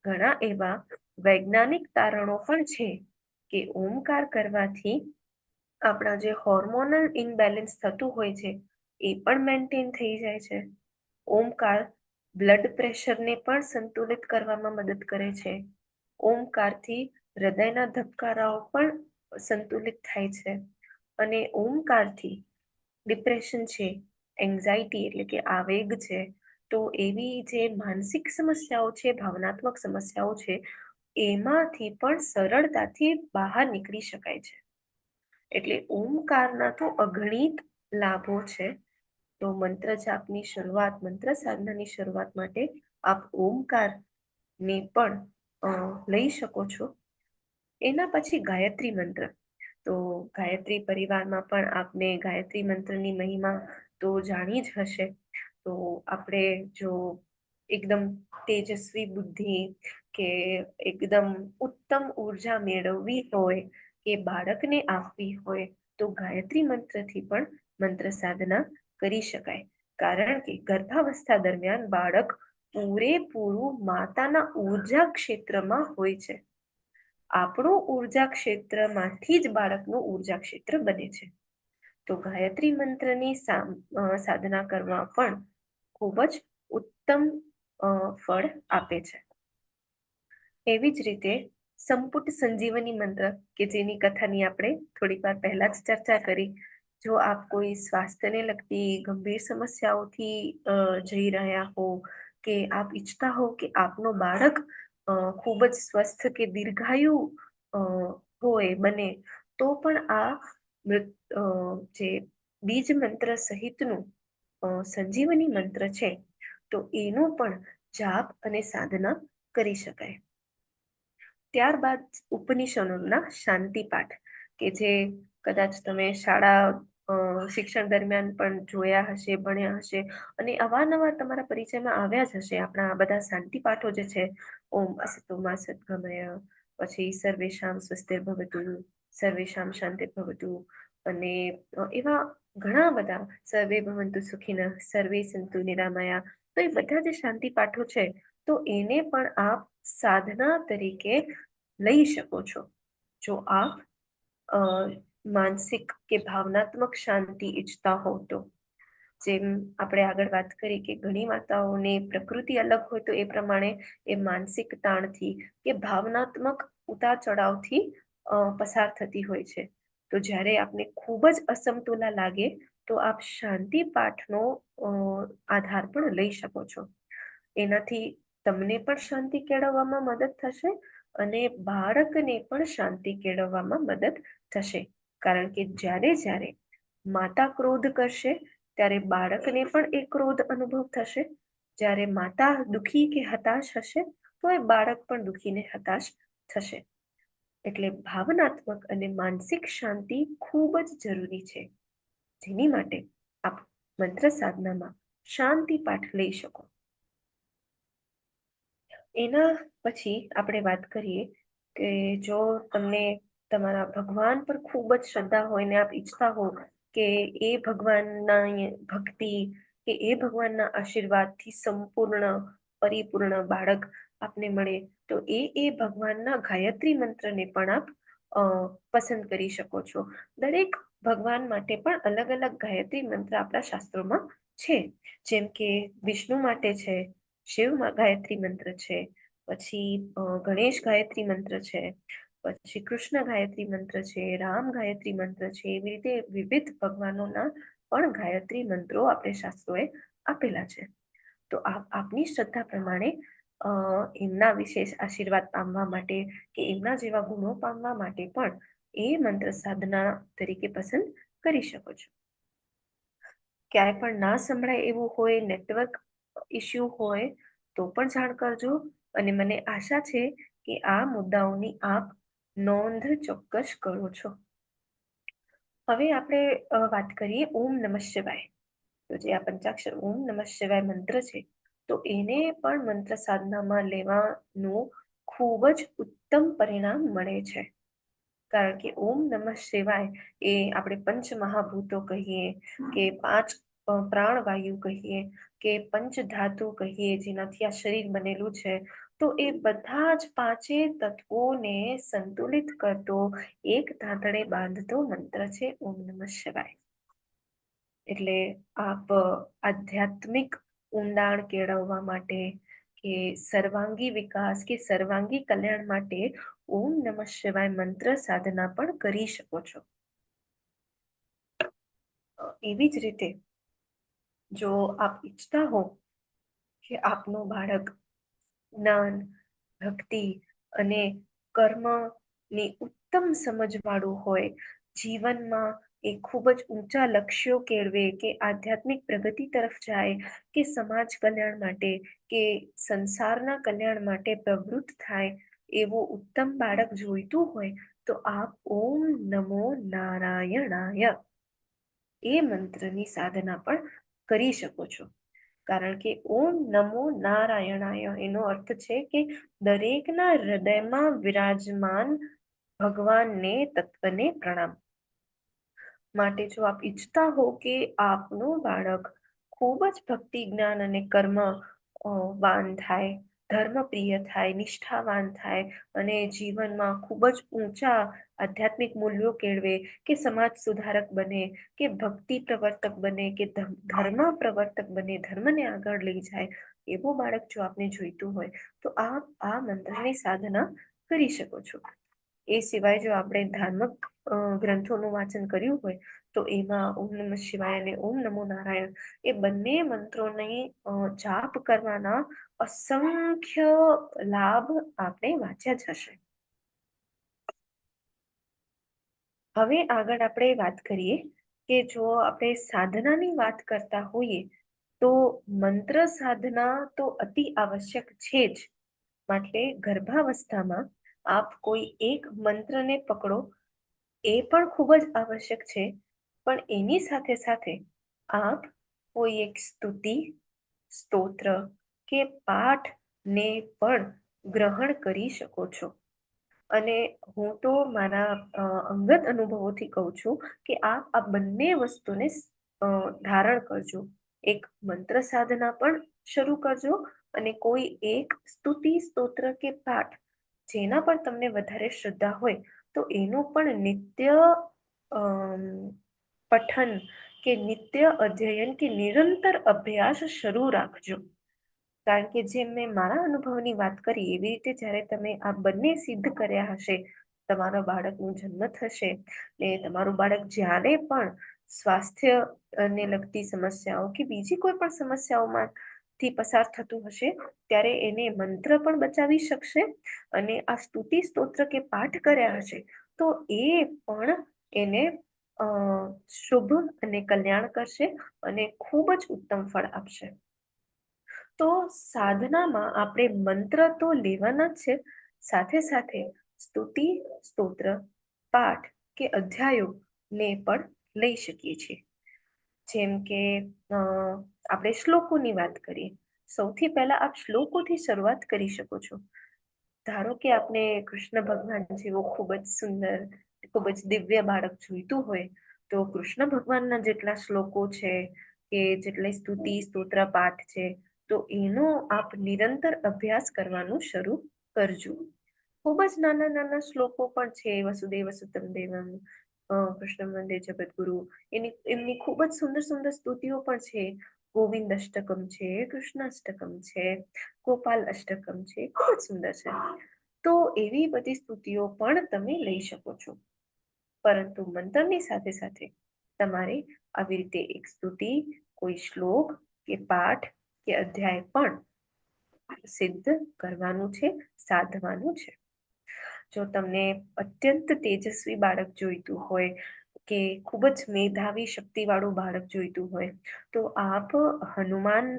ઘણા એવા વૈજ્ઞાનિક તારણો પણ છે કે ઓમકાર કરવાથી આપણા જે હોર્મોનલ ઇમ્બેલેન્સ થતું હોય છે એ પણ મેન્ટેન થઈ જાય છે. ઓમકાર બ્લડ પ્રેશરને પણ સંતુલિત કરવામાં મદદ કરે છે. ઓમકારથી હૃદયના ધબકારાઓ પણ સંતુલિત થાય છે અને ઓમકારથી ડિપ્રેશન છે, એન્ઝાઇટી એટલે કે આવેગ છે, તો એવી જે માનસિક સમસ્યાઓ છે, ભાવનાત્મક સમસ્યાઓ છે, એમાંથી પણ સરળતાથી બહાર નીકળી શકાય છે. એટલે ઓમકારના તો અગણિત લાભો છે. તો મંત્ર જાપની શરૂઆત, મંત્ર સાધનાની શરૂઆત માટે આપ ઓમકારને પણ લઈ શકો છો. એના પછી ગાયત્રી મંત્ર. તો ગાયત્રી પરિવારમાં પણ આપને ગાયત્રી મંત્રની મહિમા તો જાણી જ હશે. તો આપણે જો એકદમ તેજસ્વી બુદ્ધિ કે એકદમ ઉત્તમ ઉર્જા મેળવવી હોય કે બાળકને આપવી હોય તો ગાયત્રી મંત્રથી પણ મંત્ર સાધના કરી શકાય. કારણ કે ગર્ભાવસ્થા દરમિયાન બાળક પૂરેપૂરું માતાના ઉર્જા ક્ષેત્રમાં હોય છે. આપણું ઉર્જા ક્ષેત્રમાંથી જ બાળકનું ઉર્જા ક્ષેત્ર બને છે. તો ગાયત્રી મંત્રની સાધના કરવા પણ ખૂબ જ ઉત્તમ ફળ આપે છે. એવી જ રીતે સંપુટ સંજીવની મંત્ર, કે જેની કથાની આપણે થોડીક વાર પહેલા જ ચર્ચા કરી. જો આપ કોઈ સ્વાસ્થ્યને લગતી ગંભીર સમસ્યાઓથી જઈ રહ્યા હો, કે આપ ઈચ્છતા હો કે આપનું બાળક ખૂબ જ સ્વસ્થ કે દીર્ઘાયુ હોય બને, તો પણ આ જે બીજ મંત્ર સહિતનું સંજીવની મંત્ર છે, તો એનો પણ જાપ અને સાધના કરી શકાય. ત્યારબાદ ઉપનિષદોના શાંતિ પાઠ, કે જે કદાચ તમે શાળા શિક્ષણ દરમિયાન પણ જોયા હશે, ભણ્યા હશે અને અવારનવાર તમારા પરિચયમાં આવ્યા જ હશે. આપણા આ બધા શાંતિ પાઠો જે છે, ઓમ અસ્તુ મા સદ્ગમય, પછી સર્વેશામ સ્વસ્તિર્ભવતુ, સર્વેશામ શાંતિર્ભવતુ, અને એવા ઘણા બધા, સર્વે ભવંતુ સુખિનઃ, સર્વે સંતુ નિરામયા. તો એ બધા જે શાંતિ પાઠો છે, તો એને પણ આપ સાધના તરીકે લઈ શકો છો. જો આપ માનસિક કે ભાવનાત્મક શાંતિ ઈચ્છતા હો તો. જેમ આપણે આગળ વાત કરી કે ઘણી માતાઓને પ્રકૃતિ અલગ હોય, તો એ પ્રમાણે એ માનસિક તાણથી કે ભાવનાત્મક ઉતાર ચઢાવથી પસાર થતી હોય છે. તો જ્યારે આપને ખૂબ જ અસમતુલા લાગે, તો આપ શાંતિ પાઠનો આધાર પણ લઈ શકો છો. એનાથી તમને પણ શાંતિ કેળવવામાં મદદ થશે અને બાળકને પણ શાંતિ કેળવવામાં મદદ થશે. કારણ કે જ્યારે માતા ક્રોધ કરશે, ત્યારે બાળકને પણ એ ક્રોધ અનુભવ થશે. જ્યારે માતા દુખી કે હતાશ હશે, તો એ બાળક પણ દુખીને હતાશ થશે. એટલે ભાવનાત્મક અને માનસિક શાંતિ ખૂબ જ જરૂરી છે, જેની માટે આપ મંત્ર સાધનામાં શાંતિ પાઠ લઈ શકો. એના પછી આપણે વાત કરીએ કે જો તમને તમારા ભગવાન પર ખૂબ જ શ્રદ્ધા હોય ને આપ ઈચ્છતા હો કે એ ભગવાનના ભક્તિ કે એ ભગવાનના આશીર્વાદથી સંપૂર્ણ પરિપૂર્ણ બાળક આપને મળે, તો એ ભગવાનના ગાયત્રી મંત્રને પણ આપ પસંદ કરી શકો છો. દરેક ભગવાન માટે પણ અલગ અલગ ગાયત્રી મંત્ર આપણા શાસ્ત્રોમાં છે. જેમ કે વિષ્ણુ માટે છે, શિવ ગાયત્રી મંત્ર છે, પછી ગણેશ ગાયત્રી મંત્ર છે, પછી કૃષ્ણ ગાયત્રી મંત્ર છે, રામ ગાયત્રી મંત્ર છે. એવી રીતે વિવિધ ભગવાનોના પણ ગાયત્રી મંત્રો આપણે શાસ્ત્રોએ આપેલા છે. તો આપ આપની શ્રદ્ધા પ્રમાણે એમના વિશેષ આશીર્વાદ પામવા માટે કે એમના જેવા ગુણો પામવા માટે પણ એ મંત્ર સાધના તરીકે પસંદ કરી શકો છો. ક્યાંય પણ ના સંભળાય એવું હોય, નેટવર્ક ઇસ્યુ હોય તો પણ જાણ કરજો. અને મને આશા છે કે આ મુદ્દાઓની આપ નોંધ ચોક્કસ કરો છો. હવે આપણે વાત કરીએ ઓમ નમઃ શિવાય. તો જે આ પંચાક્ષર ઓમ નમઃ શિવાય મંત્ર છે, તો એને પણ મંત્ર સાધનામાં લેવાનું ખૂબ જ ઉત્તમ પરિણામ મળે છે. કારણ કે ઓમ નમઃ શિવાય એ આપણે પંચ મહાભૂતો કહીએ કે 5 પ્રાણવાયુ કહીએ કે પંચ ધાતુ કહીએ, જેનાથી આ શરીર બનેલું છે, તો એ બધા જ 5 તત્વોને સંતુલિત કરતો, એક ધાતડે બાંધતો મંત્ર છે ઓમ નમઃ શિવાય. એટલે આપ આધ્યાત્મિક ઊંડાણ કેળવવા માટે કે સર્વાંગી વિકાસ કે સર્વાંગી કલ્યાણ માટે ઓમ નમઃ શિવાય મંત્ર સાધના પણ કરી શકો છો. એવી જ રીતે જો આપ ઈચ્છતા હો કે આપનું બાળક જ્ઞાન, ભક્તિ અને કર્મની ઉત્તમ સમજવાળું હોય, જીવનમાં એ ખૂબ જ ઊંચા લક્ષ્યો કેળવે, કે આધ્યાત્મિક પ્રગતિ તરફ જાય, કે સમાજ કલ્યાણ માટે કે સંસારના કલ્યાણ માટે પ્રવૃત્ત થાય, એવું ઉત્તમ બાળક જોઈતું હોય, તો આપ ઓમ નમો નારાયણાય એ મંત્રની સાધના પણ કરી શકો છો. કારણ કે ઓમ નમો નારાયણાય એનો અર્થ છે કે દરેકના હૃદયમાં વિરાજમાન ભગવાનને તત્વને પ્રણામ. માટે જો આપ ઈચ્છતા હો કે આપનું બાળક ખૂબ જ ભક્તિ, જ્ઞાન અને કર્મ વાન થાય, ધર્મપ્રિય થાય, નિષ્ઠાવાન થાય અને જીવનમાં ખૂબ જ ઊંચા આધ્યાત્મિક મૂલ્યો કેળવે, કે સમાજ સુધારક બને, કે ભક્તિ પ્રવર્તક બને, કે ધર્મ પ્રવર્તક બને, ધર્મને આગળ લઈ જાય, એવું બાળક જો આપને જોઈતું હોય, તો આપ આ મંત્રની સાધના કરી શકો છો. એ સિવાય જો આપણે ધાર્મિક ગ્રંથોનું વાંચન કર્યું હોય, તો એમાં ઓમ નમઃ શિવાય અને ઓમ નમો નારાયણ એ બંને મંત્રોની જાપ કરવાના અસંખ્ય લાભ આપણે વાંચ્યા જ હશે. હવે આગળ આપણે વાત કરીએ કે જો આપણે સાધનાની વાત કરતા હોઈએ, તો મંત્ર સાધના તો અતિ આવશ્યક છે જ. માટે ગર્ભાવસ્થામાં આપ કોઈ એક મંત્રને પકડો એ પણ ખૂબ જ આવશ્યક છે, પણ એની સાથે સાથે આપ કોઈ એક સ્તુતિ, સ્તોત્ર કે પાઠને પણ ગ્રહણ કરી શકો છો. અને હું તો મારા અંગત અનુભવોથી કહું છું કે આ બંને વસ્તુને ધારણ કરજો. એક મંત્ર સાધના પણ શરૂ કરજો, અને કોઈ એક સ્તુતિ, સ્તોત્ર કે પાઠ જેના પર તમને વધારે શ્રદ્ધા હોય, તો એનું પણ નિત્ય પઠન કે નિત્ય અધ્યયન કે નિરંતર અભ્યાસ શરૂ રાખજો. કારણ કે જેમ મેં મારા અનુભવની વાત કરી, એવી રીતે જ્યારે તમે આ બંને સિદ્ધ કર્યા હશે, તમારા બાળકનો જન્મ થશે ને તમારું બાળક જ્યારે પણ સ્વાસ્થ્યને લગતી સમસ્યાઓ કે બીજી કોઈ પણ સમસ્યાઓમાંથી પસાર થતું હશે, ત્યારે એને મંત્ર પણ બચાવી શકશે, અને આ સ્તુતિ, સ્તોત્ર કે પાઠ કર્યા હશે, તો એ પણ એને શુભ અને કલ્યાણ કરશે અને ખૂબ જ ઉત્તમ ફળ આપશે. તો સાધનામાં આપણે મંત્ર તો લેવાના જ છે, સાથે સાથે સ્તુતિ, સ્તોત્ર, પાઠ કે અધ્યાયોને પણ લઈ શકીએ છીએ. જેમ કે આપણે શ્લોકોની વાત કરીએ, સૌથી પહેલા આપ શ્લોકોથી શરૂઆત કરી શકો છો. ધારો કે આપને કૃષ્ણ ભગવાન જેવો ખૂબ જ સુંદર, ખૂબ જ દિવ્ય બાળક જોઈતું હોય, તો કૃષ્ણ ભગવાનના જેટલા શ્લોકો છે કે જેટલી સ્તુતિ, સ્તોત્ર, પાઠ છે, તો એનો આપ નિરંતર અભ્યાસ કરવાનું શરૂ કરજો. ખૂબ જ નાના નાના શ્લોકો પણ છે, વસુદેવ સુતમ દેવમ, કૃષ્ણ વંદે જગદગુરુ, એમની ખૂબ જ સુંદર સુંદર સ્તુતિઓ પણ છે. ગોવિંદ અષ્ટકમ છે, કૃષ્ણ અષ્ટકમ છે, ગોપાલ અષ્ટકમ છે, ખૂબ જ સુંદર છે. તો એવી બધી સ્તુતિઓ પણ તમે લઈ શકો છો. પરંતુ મંત્રની સાથે સાથે તમારે આવી રીતે એક સ્તુતિ, કોઈ શ્લોક કે પાઠ કે અધ્યાય પણ સિદ્ધ કરવાનું છે, સાધવાનું છે. જો તમને અત્યંત તેજસ્વી બાળક જોઈતું હોય કે ખૂબ જ મેધાવી શક્તિવાળું બાળક જોઈતું હોય તો આપ હનુમાન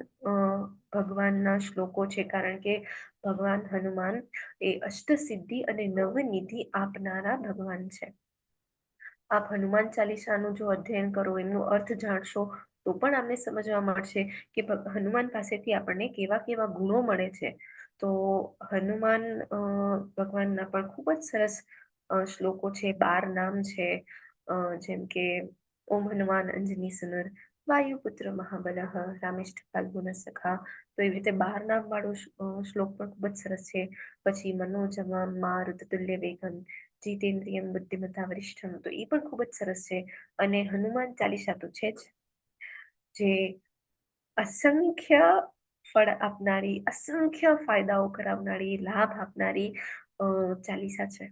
ભગવાનના શ્લોકો છે, કારણ કે ભગવાન હનુમાન એ અષ્ટસિદ્ધિ અને નવનિધિ આપનારા ભગવાન છે. આપ હનુમાન ચાલીસાનું જો અધ્યયન કરો, એમનો અર્થ જાણશો તો પણ આપને સમજવા મળશે કે હનુમાન પાસેથી આપણને કેવા કેવા ગુણો મળે છે. તો હનુમાન ભગવાનના પણ ખૂબ જ સરસ શ્લોકો છે, 12 નામ છે, જેમ કે ઓમ હનુમાન અંજની સુનુર વાયુપુત્ર મહાબલઃ રામેષ્ઠ ફાલ્ગુન સખા. તો એવી રીતે 12 નામ વાળો શ્લોક પણ ખૂબ જ સરસ છે. પછી મનોજમમ મારુતતુલ્ય વેગમ જીતેન્દ્રિયમ બુદ્ધિમત્તા વરિષ્ઠમ, તો એ પણ ખૂબ જ સરસ છે. અને હનુમાન ચાલીસા તો છે જ, જે અસંખ્ય ફળ આપનારી, અસંખ્ય ફાયદાઓ કરાવનારી, લાભ આપનારી ચાલીસા છે.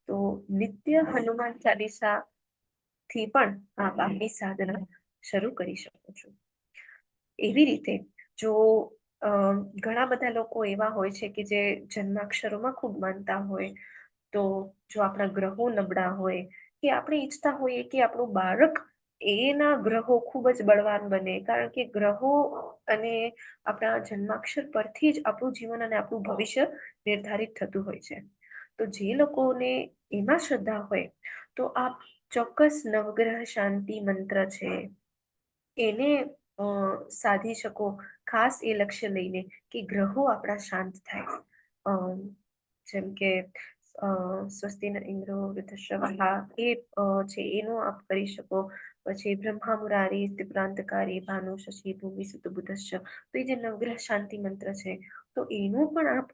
તો નિત્ય હનુમાન ચાલીસા થી પણ આપ આપની સાધના શરૂ કરી શકો છો. એવી રીતે જો ઘણા બધા લોકો એવા હોય છે કે જે જન્માક્ષરોમાં ખૂબ માનતા હોય, તો જો આપણા ગ્રહો નબળા હોય કે આપણે ઈચ્છતા હોઈએ કે આપણું બાળક એના ગ્રહો ખૂબ જ બળવાન બને, કારણ કે ગ્રહો અને આપણા જન્માક્ષર પરથી જ આપણું જીવન અને આપણું ભવિષ્ય નિર્ધારિત થતું હોય છે. તો જે લોકોને એમાં શ્રદ્ધા હોય તો આપ ચોક્કસ નવગ્રહ શાંતિ મંત્ર છે એને સાધી શકો, ખાસ એ લક્ષ્ય લઈને કે ગ્રહો આપણા શાંત થાય. જેમ કે સ્વસ્તિન ઇન્દ્રો વૃદ્ધશ્રવા એ છે, એનું આપ કરી શકો. પછી બ્રહ્મા મુરારી ત્રિપ્રાંતકારી ભાનુ શશી ભૂમિ સુત બુધશ્ચ, તો એ જે નવગ્રહ શાંતિ મંત્ર છે, તો એનું પણ આપ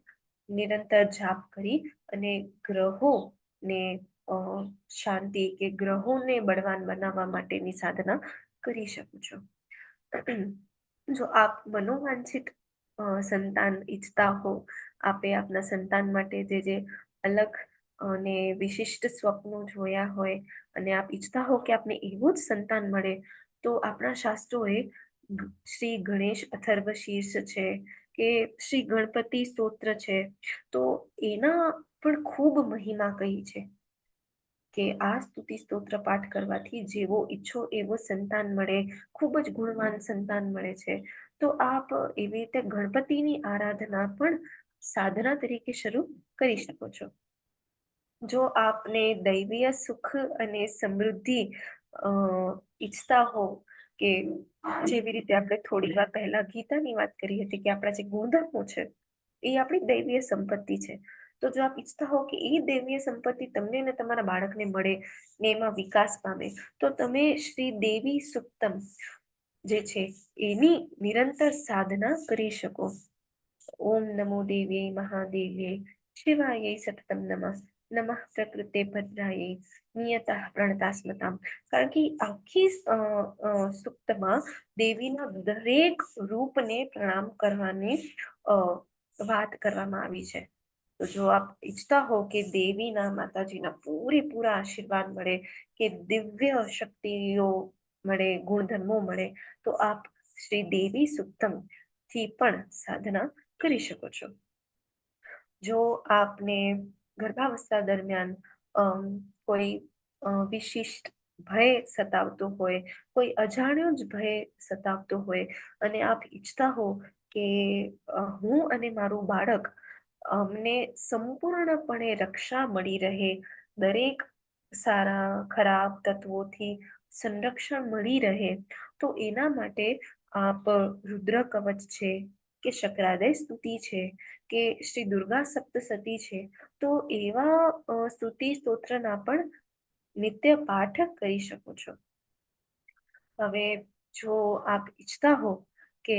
નિરંતર જાપ કરી અને ગ્રહોને શાંતિ કે ગ્રહોને બળવાન બનાવવા માટેની સાધના કરી શકો છો. જો આપ મનોવાંછિત સંતાન ઈચ્છતા હો, આપે આપના સંતાન માટે જે અલગ અને વિશિષ્ટ સ્વપ્નો જોયા હોય અને આપ ઈચ્છતા હો કે આપને એવું જ સંતાન મળે, તો આપણા શાસ્ત્રોએ શ્રી ગણેશ અથર્વ શીર્ષ છે કે શ્રી ગણપતિ સ્તોત્ર છે, તો એના પણ ખૂબ મહિમા કહી છે કે આ સ્તુતિ સ્તોત્ર પાઠ કરવાથી જેવો ઈચ્છો એવો સંતાન મળે, ખૂબ જ ગુણવાન સંતાન મળે છે. તો આપ એવી રીતે ગણપતિની આરાધના પણ સાધના તરીકે શરૂ કરી શકો છો. જો આપને દૈવીય સુખ અને સમૃદ્ધિ ઈચ્છતા હો, કે જેવી રીતે આપણે થોડી વાર પહેલા ગીતાની વાત કરી હતી કે આપણા જે ગુણધર્મો છે એ આપણી દૈવીય સંપત્તિ છે. તો જો આપ ઈચ્છતા હો કે એ દૈવીય સંપત્તિ તમને ને તમારા બાળકને મળે ને એમાં વિકાસ પામે, તો તમે શ્રી દેવી સુક્તમ જે છે એની નિરંતર સાધના કરી શકો. ઓમ નમો દેવી મહાદેવ્ય શિવાય સતતમ નમઃ પ્રકૃતે ભદ્રાય નિયતા પ્રણતાસ્મતામ. કારણ કે આખી સુક્તમાં દેવીના દરેક રૂપને પ્રણામ કરવાની વાત કરવામાં આવી છે. તો જો આપ ઈચ્છતા હો કે દેવીના માતાજીના પૂરેપૂરા આશીર્વાદ મળે, કે દિવ્ય શક્તિઓ મળે, ગુણધર્મો મળે, તો આપ શ્રી દેવી સુક્તમ થી પણ સાધના કરી શકો છો. જો આપને ગર્ભાવસ્થા દરમિયાન કોઈ વિશિષ્ટ ભય સતાવતો હોય, કોઈ અજાણ્યો જ ભય સતાવતો હોય, અને આપ ઈચ્છતા હો કે હું અને મારું બાળક અમને સંપૂર્ણપણે રક્ષા મળી રહે, દરેક સારા ખરાબ તત્વોથી સંરક્ષણ મળી રહે, તો એના માટે આપ રુદ્ર કવચ છે કે શક્રાદય સ્તુતિ છે કે શ્રી દુર્ગા સપ્તસતી છે, તો એવા સ્તુતિ સ્તોત્રના પણ નિત્ય પાઠ કરી શકો છો. હવે જો આપ ઈચ્છતા હો કે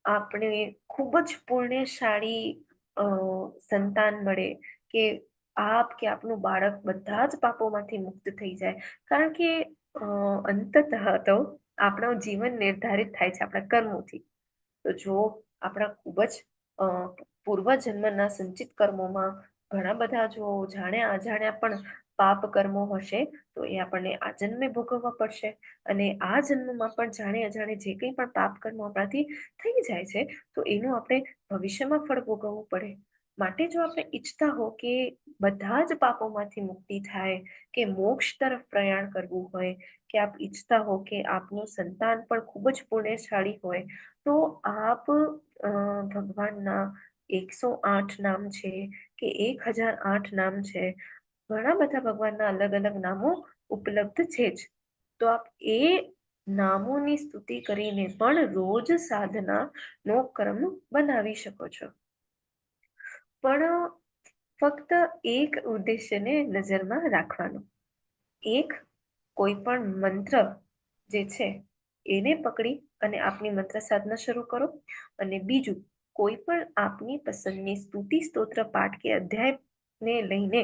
આપણે ખૂબ જ પુણ્યશાળી સંતાન મળે, કે આપ કે આપનું બાળક બધા જ પાપોમાંથી મુક્ત થઈ જાય, કારણ કે અંતતઃ તો આપણું જીવન નિર્ધારિત થાય છે આપણા કર્મોથી. તો જો આપણા ખૂબ જ પૂર્વજન્મના સંચિત કર્મોમાં ઘણા બધા જો જાણ્યા અજાણ્યા પણ પાપ કર્મો હશે તો એ આપણને આ જન્મે ભોગવવા પડશે, અને આ જન્મમાં પણ જાણે અજાણે જે કંઈ પણ પાપ કર્મો આપણાથી થઈ જાય છે તો એનું આપણે ભવિષ્યમાં ફળ ભોગવવું પડે. માટે જો આપણે ઈચ્છતા હો કે બધા જ પાપોમાંથી મુક્તિ થાય, કે મોક્ષ તરફ પ્રયાણ કરવું હોય, કે આપ ઈચ્છતા હો કે આપનું સંતાન પણ ખૂબ જ પુણ્યશાળી હોય, તો આપ ભગવાનના 108 નામ છે કે 1008 નામ છે, ઘણા બધા ભગવાનના અલગ અલગ નામો ઉપલબ્ધ છે જ. તો આપ એ નામોની સ્તુતિ કરીને પણ રોજ સાધનાનો ક્રમ બનાવી શકો છો. પણ ફક્ત એક ઉદ્દેશ્યને નજરમાં રાખવાનું. એક, કોઈ પણ મંત્ર જે છે એને પકડી અને આપની મંત્ર સાધના શરૂ કરો, અને બીજું, કોઈ પણ આપની પસંદની સ્તુતિ સ્તોત્ર પાઠ કે અધ્યાયને લઈને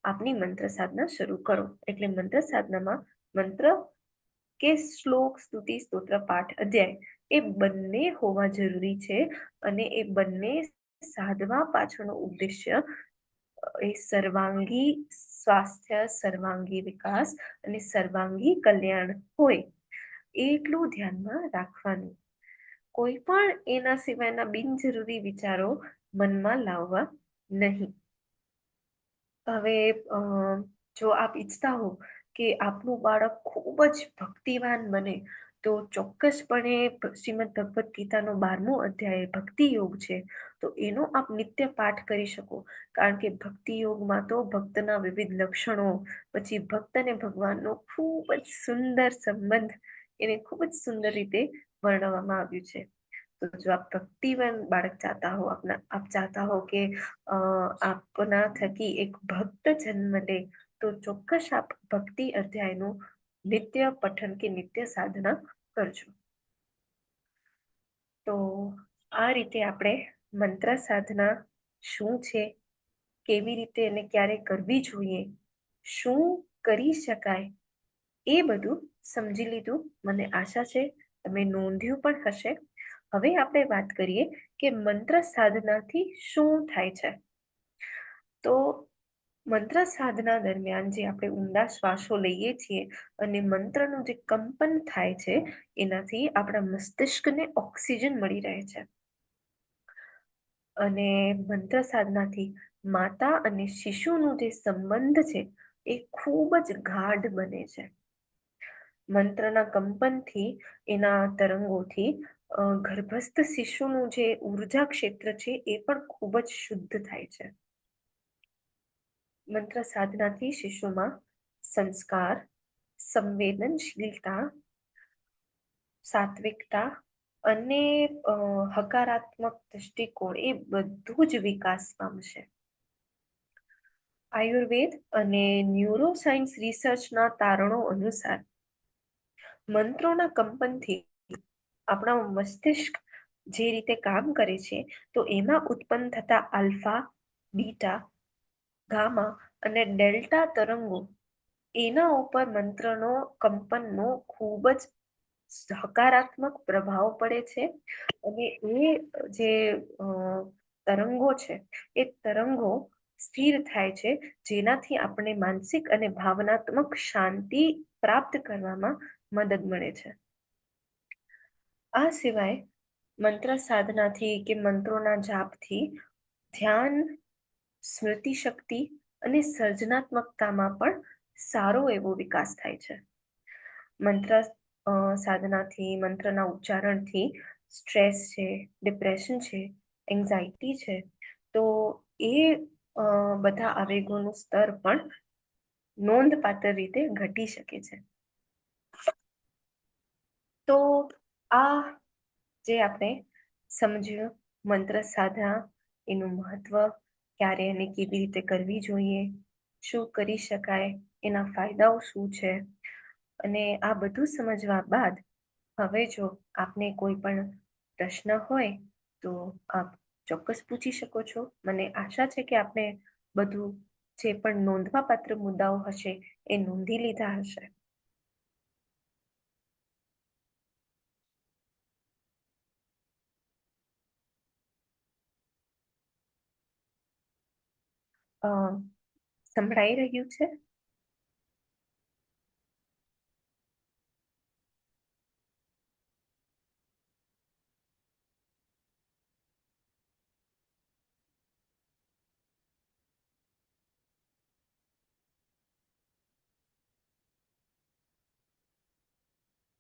આપની મંત્ર સાધના શરૂ કરો. એટલે મંત્ર સાધનામાં મંત્ર કે શ્લોક, સ્તુતિ સ્તોત્ર પાઠ અધ્યાય એ બંને હોવા જરૂરી છે, અને એ બંને સાધવા પાછળનો ઉદ્દેશ્ય એ સર્વાંગી સ્વાસ્થ્ય, સર્વાંગી વિકાસ અને સર્વાંગી કલ્યાણ હોય એટલું ધ્યાનમાં રાખવાનું. કોઈ પણ એના સિવાયના બિનજરૂરી વિચારો મનમાં લાવવા નહીં. હવે જો આપ ઈચ્છતા હો કે આપનું બાળક ખૂબ જ ભક્તિવાન બને, તો ચોક્કસપણે શ્રીમદ ભગવદ્ ગીતાનો 12મો અધ્યાય ભક્તિ યોગ છે, તો એનો આપ નિત્ય પાઠ કરી શકો. કારણ કે ભક્તિ યોગમાં તો ભક્તના વિવિધ લક્ષણો, પછી ભક્ત અને ભગવાનનો ખૂબ જ સુંદર સંબંધ એને ખૂબ જ સુંદર રીતે વર્ણવવામાં આવ્યું છે. તો જો આપ ભક્તિવાન બાળક ચાહતા હો, આપ ચાહતા હો કે આપના થકી એક ભક્ત જન્મ લે, તો ચોક્કસ આપ ભક્તિ અધ્યાયનું નિત્ય પઠન કે નિત્ય સાધના કરજો. તો આ રીતે આપણે મંત્ર સાધના શું છે, કેવી રીતે એને ક્યારે કરવી જોઈએ, શું કરી શકાય, એ બધું સમજી લીધું. મને આશા છે તમે નોંધ્યું પણ હશે. હવે આપણે વાત કરીએ કે મંત્ર સાધનાથી શું થાય છે. તો મંત્ર સાધના દરમિયાન જે આપણે ઊંડા શ્વાસો લઈએ છીએ અને મંત્રનું જે કંપન થાય છે, એનાથી આપણા મસ્તિષ્કને ઓક્સિજન મળી રહે છે. અને મંત્ર સાધનાથી માતા અને શિશુનું જે સંબંધ છે એ ખૂબ જ ગાઢ બને છે. મંત્રના કંપનથી, એના તરંગોથી ગર્ભસ્થ શિશુનું જે ઉર્જા ક્ષેત્ર છે એ પણ ખૂબ જ શુદ્ધ થાય છે. મંત્ર સાધનાથી શિશુમાં સંસ્કાર, સંવેદનશીલતા, સાત્વિકતા અને હકારાત્મક દૃષ્ટિકોણ એ બધું જ વિકાસ પામશે. આયુર્વેદ અને ન્યુરોસાયન્સ રિસર્ચના તારણો અનુસાર મંત્રોના કંપનથી આપણા મસ્તિષ્ક જે રીતે કામ કરે છે, તો એમાં ઉત્પન્ન થતા આલ્ફા, બીટા, ગામા અને ડેલ્ટા તરંગો, એના ઉપર મંત્રનો કંપનનો ખૂબ જ હકારાત્મક પ્રભાવ પડે છે. અને એ જે તરંગો છે એ તરંગો સ્થિર થાય છે, જેનાથી આપણે માનસિક અને ભાવનાત્મક શાંતિ પ્રાપ્ત કરવામાં મદદ મળે છે. આ સિવાય મંત્ર સાધનાથી કે મંત્રોના જાપથી ધ્યાન, સ્મૃતિ શક્તિ અને સર્જનાત્મકતામાં પણ સારો એવો વિકાસ થાય છે. મંત્ર સાધનાથી, મંત્રના ઉચ્ચારણથી સ્ટ્રેસ છે, ડિપ્રેશન છે, એન્ઝાયટી છે, તો એ બધા આવેગોનું સ્તર પણ નોંધપાત્ર રીતે ઘટી શકે છે. તો આ જે આપણે સમજ્યું મંત્ર સાધના, એનું મહત્વ, ક્યારે અને કેવી રીતે કરવી જોઈએ, શું કરી શકાય, એના ફાયદાઓ શું છે, અને આ બધું સમજવા બાદ હવે જો આપને કોઈ પણ પ્રશ્ન હોય તો આપ ચોક્કસ પૂછી શકો છો. મને આશા છે કે આપને બધું જે પણ નોંધવાપાત્ર મુદ્દાઓ હશે એ નોંધી લીધા હશે. સંભળાઈ રહ્યું છે?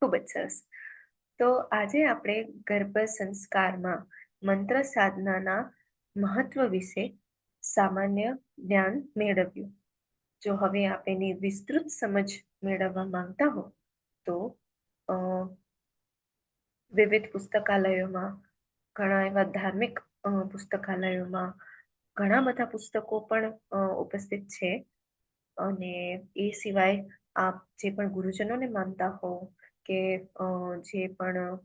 ખૂબ જ સરસ. તો આજે આપણે ગર્ભ સંસ્કારમાં મંત્ર સાધનાના મહત્વ વિશે સામાન્ય જ્ઞાન મેળવ્યું. જો હવે આપણે એની વિસ્તૃત સમજ મેળવવા માંગતા હો તો વિવિધ પુસ્તકાલયોમાં, ઘણા એવા ધાર્મિક પુસ્તકાલયોમાં ઘણા બધા પુસ્તકો પણ ઉપસ્થિત છે. અને એ સિવાય આપ જે પણ ગુરુજનોને માનતા હો કે જે પણ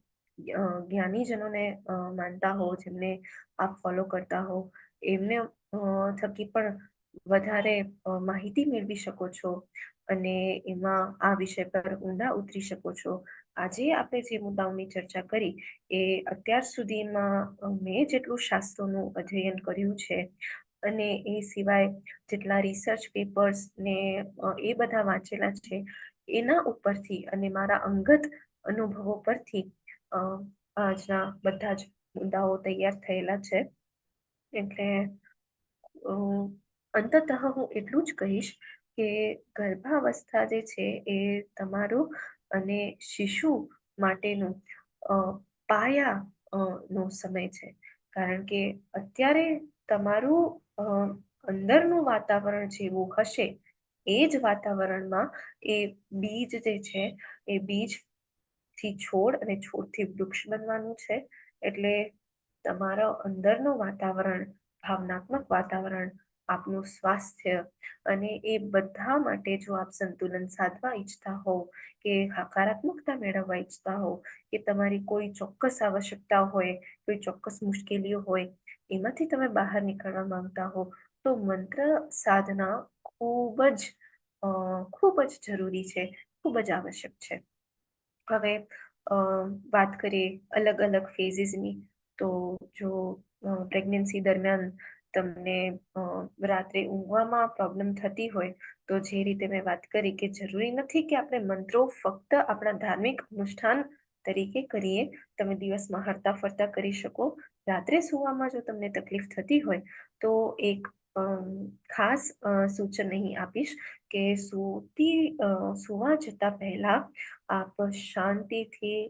જ્ઞાનીજનોને માનતા હો, જેમને આપ ફોલો કરતા હો, એમને થકી પણ વધારે માહિતી મેળવી શકો છો અને એમાં આ વિષય પર ઊંડા ઉતરી શકો છો. આજે આપણે જે મુદ્દાઓની ચર્ચા કરી એ અત્યાર સુધીમાં મેં જેટલું શાસ્ત્રોનું અધ્યયન કર્યું છે અને એ સિવાય જેટલા રિસર્ચ પેપર્સ ને એ બધા વાંચેલા છે એના ઉપરથી અને મારા અંગત અનુભવો પરથી આજના બધા જ મુદ્દાઓ તૈયાર થયેલા છે. એટલે અંતતઃ હું એટલું જ કહીશ કે ગર્ભાવસ્થા જે છે એ તમારું અને શિશુ માટેનું પાયા નો સમય છે. કારણ કે અત્યારે તમારું અંદરનું વાતાવરણ જેવું હશે એ જ વાતાવરણમાં એ બીજ જે છે એ બીજ થી છોડ અને છોડથી વૃક્ષ બનવાનું છે. એટલે તમારા અંદરનું વાતાવરણ, ભાવનાત્મક વાતાવરણ, આપનું સ્વાસ્થ્ય અને એ બધા માટે જો આપ સંતુલન સાધવા ઈચ્છતા હો કે હકારાત્મકતા મેળવવા ઈચ્છતા હો કે તમારી કોઈ ચોક્કસ આવશ્યકતા હોય, કોઈ ચોક્કસ મુશ્કેલીઓ હોય, એમાંથી તમે બહાર નીકળવા માંગતા હો તો મંત્ર સાધના ખૂબ જ જરૂરી છે, ખૂબ જ આવશ્યક છે. હવે વાત કરીએ અલગ અલગ ફેઝિસની, તો જો પ્રેગ્નન્સી દરમિયાન તમને રાત્રે ઊંઘવામાં પ્રોબ્લેમ થતી હોય તો જે રીતે મેં વાત કરી કે જરૂરી નથી કે આપણે મંત્રો ફક્ત આપણા ધાર્મિક અનુષ્ઠાન તરીકે કરીએ. તમે દિવસમાં હરતા ફરતા કરી શકો. રાત્રે સુવામાં જો તમને તકલીફ થતી હોય તો એક ખાસ સૂચન અહીં આપીશ કે સુવા જતા પહેલા આપ શાંતિથી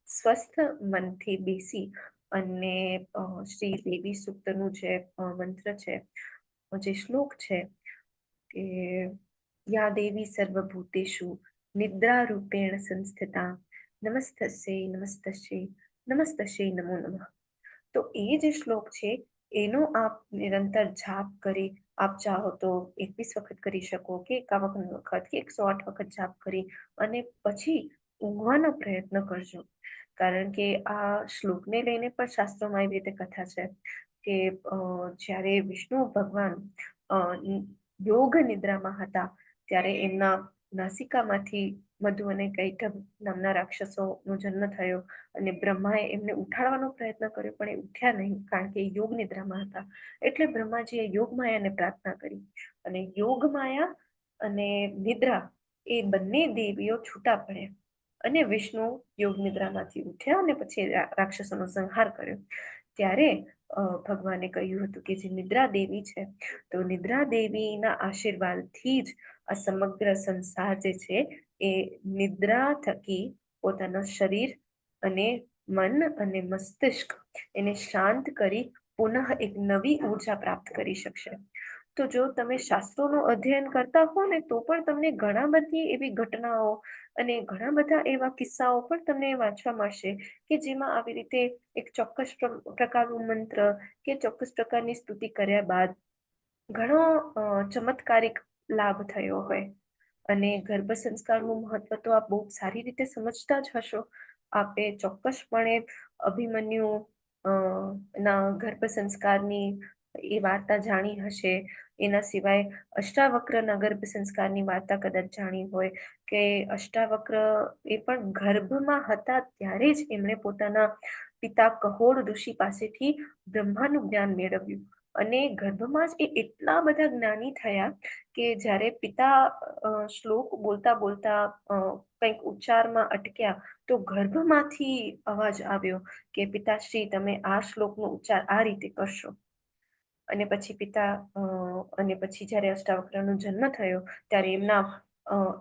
સ્વસ્થ મનથી બેસી અને શ્રી દેવી સૂક્તનું જે મંત્ર છે, જે શ્લોક છે કે યા દેવી સર્વભૂતેષુ નિદ્રા રૂપેણ સંસ્થિતા નમસ્તસ્યૈ નમસ્તસ્યૈ નમસ્તસ્યૈ નમો નમઃ. તો એ જે શ્લોક છે એનો આપ નિરંતર જાપ કરી, આપ ચાહો તો 21 વખત કરી શકો કે 51 વખત કે 108 વખત જાપ કરી અને પછી ઊંઘવાનો પ્રયત્ન કરજો. કારણ કે આ શ્લોકને લઈને પણ શાસ્ત્રોમાં એવી રીતે કથા છે કે જ્યારે વિષ્ણુ ભગવાન યોગ નિદ્રામાં હતા ત્યારે એમના નાસિકામાંથી મધુ અને કૈટભ નામના રાક્ષસોનો જન્મ થયો અને બ્રહ્માએ એમને ઉઠાડવાનો પ્રયત્ન કર્યો પણ એ ઉઠ્યા નહીં, કારણ કે યોગ નિદ્રામાં હતા. એટલે બ્રહ્માજીએ યોગ માયાને પ્રાર્થના કરી અને યોગ માયા અને નિદ્રા એ બંને દેવીઓ છૂટા પડ્યા અને વિષ્ણુ યોગ નિદ્રામાંથી ઉઠ્યા અને પછી રાક્ષસોનો સંહાર કર્યો. ત્યારે ભગવાને કહ્યું હતું કે જે નિદ્રા દેવી છે તો નિદ્રા દેવીના આશીર્વાદથી જ આ સમગ્ર સંસાર જે છે એ નિદ્રા થકી પોતાના શરીર અને મન અને મસ્તિષ્ક એને શાંત કરી પુનઃ એક નવી ઉર્જા પ્રાપ્ત કરી શકશે. તો જો તમે શાસ્ત્રોનું અધ્યયન કરતા હો ને તો પણ તમને ઘણા બધી એવી ઘટનાઓ અને ઘણા બધા એવા કિસ્સાઓ પણ તમને વાંચવા મળશે કે જેમાં આવી રીતે એક ચોક્કસ પ્રકારનું મંત્ર કે ચોક્કસ પ્રકારની સ્તુતિ કર્યા બાદ ઘણો ચમત્કારિક લાભ થયો હોય. અને ગર્ભ સંસ્કારનું મહત્વ તો આપ બહુ સારી રીતે સમજતા જ હશો. આપે ચોક્કસપણે અભિમન્યુ ના ગર્ભ સંસ્કારની એ વાર્તા જાણી હશે. એના સિવાય અષ્ટાવક્રના ગર્ભ સંસ્કારની વાર્તા કદાચ જાણી હોય કે અષ્ટાવક્ર એ પણ ગર્ભમાં હતા ત્યારે જ એમણે પોતાના પિતા કહોડ ઋષિ પાસેથી બ્રહ્માનું જ્ઞાન મેળવ્યું અને ગર્ભમાં જ એ એટલા બધા જ્ઞાની થયા કે જ્યારે પિતા શ્લોક બોલતા બોલતા કંઈક ઉચ્ચારમાં અટક્યા તો ગર્ભમાંથી અવાજ આવ્યો કે પિતાશ્રી તમે આ શ્લોકનો ઉચ્ચાર આ રીતે કરશો. અને પછી અને પછી જ્યારે અષ્ટાવક્રનો જન્મ થયો ત્યારે એમના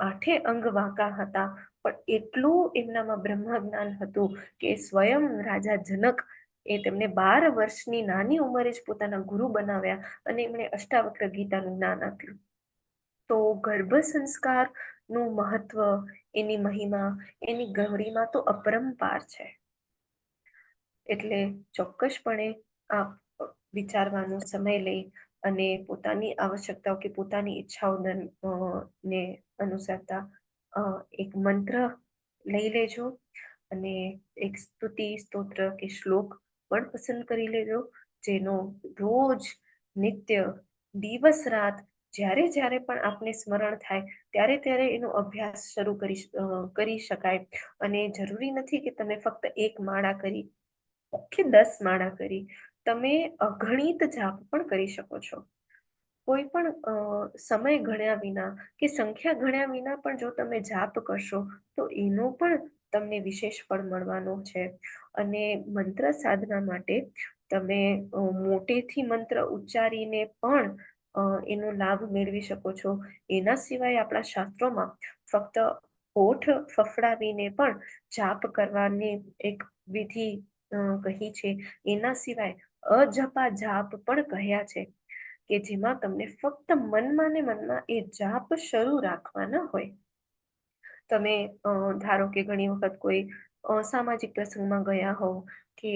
8 અંગ વાંકા હતા પણ એટલું એમનામાં બ્રહ્મ જ્ઞાન હતું કે સ્વયં રાજા જનક એ તેમને 12 વર્ષની નાની ઉંમરે જ પોતાના ગુરુ બનાવ્યા અને એમણે અષ્ટાવક્ર ગીતાનું જ્ઞાન આપ્યું. તો ગર્ભ સંસ્કારનું મહત્વ, એની મહિમા, એની ગરિમા તો અપરંપાર છે. એટલે ચોક્કસપણે આપ વિચારવાનો સમય લઈ અને પોતાની આવશ્યકતાઓ કે પોતાની ઈચ્છાઓ ને અનુસરતા એક મંત્ર લઈ લેજો અને એક સ્તુતિ સ્તોત્ર કે શ્લોક પણ પસંદ કરી લેજો, જેનો રોજ નિત્ય દિવસ રાત જ્યારે જ્યારે પણ આપને સ્મરણ થાય ત્યારે ત્યારે એનો અભ્યાસ શરૂ કરી શકાય. અને જરૂરી નથી કે તમે ફક્ત એક માળા કરી કે 10 માળા કરી, તમે અગણિત જાપ પણ કરી શકો છો. કોઈ પણ સમય ગણ્યા વિના કે સંખ્યા ગણ્યા વિના પણ જો તમે જાપ કરશો તો એનો પણ તમને વિશેષ ફળ મળવાનો છે. અને મંત્ર સાધના માટે તમે મોટેથી મંત્ર ઉચ્ચારીને પણ એનો લાભ મેળવી શકો છો. એના સિવાય આપણા શાસ્ત્રોમાં ફક્ત ઓઠ ફફડાવીને પણ જાપ કરવાની એક વિધિ કહી છે. એના સિવાય અજપા જાપ પણ કહ્યા છે કે જેમાં તમને ફક્ત મનમાં ને મનમાં એ જાપ શરૂ રાખવાના હોય. તમે ધારો કે ઘણી વખત કોઈ સામાજિક પ્રસંગમાં ગયા હોવ કે